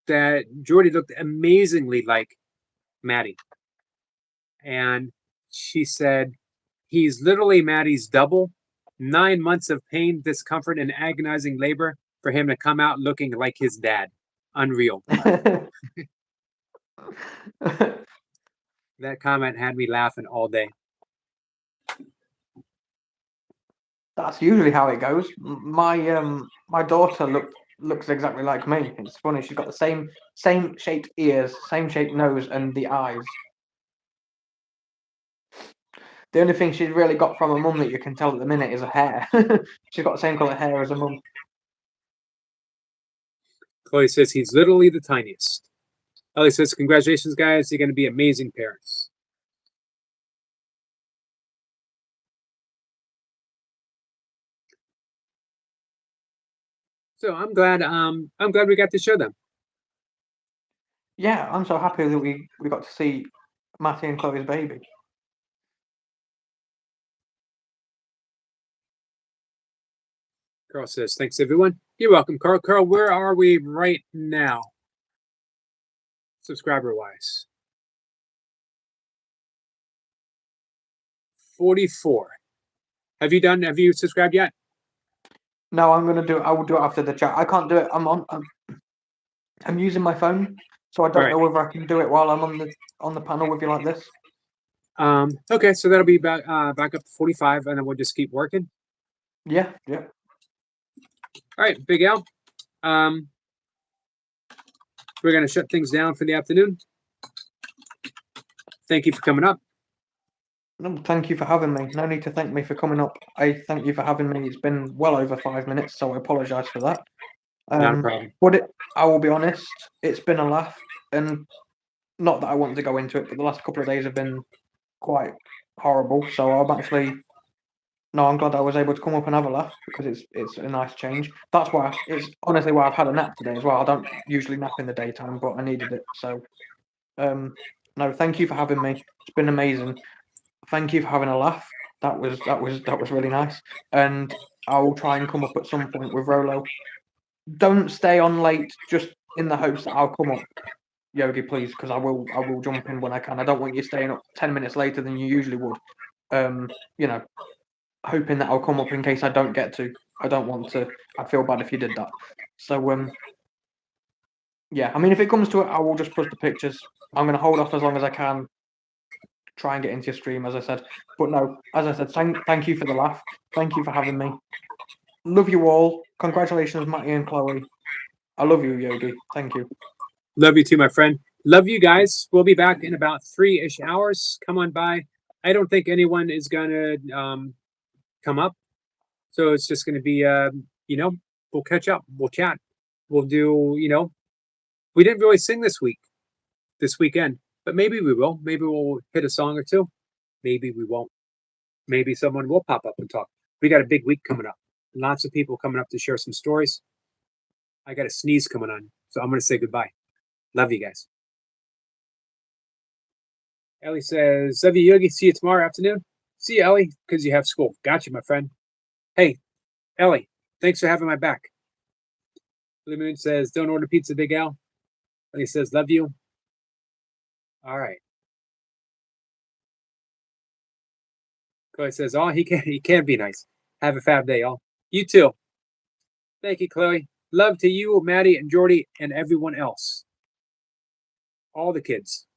that Jordy looked amazingly like Maddie. And she said, he's literally Maddie's double. 9 months of pain, discomfort, and agonizing labor for him to come out looking like his dad. Unreal. That comment had me laughing all day. That's usually how it goes. My daughter looks exactly like me. It's funny. She's got the same shaped ears, same shaped nose, and the eyes. The only thing she's really got from her mum that you can tell at the minute is her hair. She's got the same colour hair as her mum. Chloe says he's literally the tiniest. Ellie says, congratulations, guys. You're going to be amazing parents. So I'm glad we got to show them. Yeah, I'm so happy that we got to see Matty and Chloe's baby. Carl says, thanks, everyone. You're welcome, Carl. Carl, where are we right now? Subscriber-wise. 44. Have you subscribed yet? No, I will do it after the chat. I can't do it. I'm using my phone, so I don't know whether I can do it while I'm on the panel with you like this. Okay, so that'll be back up to 45, and then we'll just keep working. Yeah. All right, Big Al. We're gonna shut things down for the afternoon. Thank you for coming up. No, thank you for having me. No need to thank me for coming up. I thank you for having me. It's been well over 5 minutes, so I apologise for that. Not a problem. But I will be honest, it's been a laugh, and not that I want to go into it, but the last couple of days have been quite horrible. So I'm glad I was able to come up and have a laugh because it's a nice change. That's why it's honestly why I've had a nap today as well. I don't usually nap in the daytime, but I needed it. So, no, thank you for having me. It's been amazing. Thank you for having a laugh. That was really nice. And I will try and come up at some point with Rolo. Don't stay on late just in the hopes that I'll come up, Yogi, please, because I will jump in when I can. I don't want you staying up 10 minutes later than you usually would. Hoping that I'll come up in case I don't get to. I don't want to. I'd feel bad if you did that. So yeah, I mean, if it comes to it, I will just post the pictures. I'm going to hold off as long as I can. Try and get into your stream, as I said. But no, as I said, thank you for the laugh. Thank you for having me. Love you all. Congratulations, Matty and Chloe. I love you, Yogi. Thank you. Love you too, my friend. Love you guys. We'll be back in about 3-ish hours. Come on by. I don't think anyone is gonna come up, so it's just gonna be we'll catch up. We'll chat. We'll do we didn't really sing this weekend, but maybe we will. Maybe we'll hit a song or two. Maybe we won't. Maybe someone will pop up and talk. We got a big week coming up. Lots of people coming up to share some stories. I got a sneeze coming on, so I'm going to say goodbye. Love you guys. Ellie says, love you, Yogi. See you tomorrow afternoon. See you, Ellie, because you have school. Got you, my friend. Hey, Ellie, thanks for having my back. Blue Moon says, don't order pizza, Big Al. Ellie says, love you. All right. Chloe says, oh, he can be nice. Have a fab day, y'all. You too. Thank you, Chloe. Love to you, Maddie and Jordy, and everyone else. All the kids.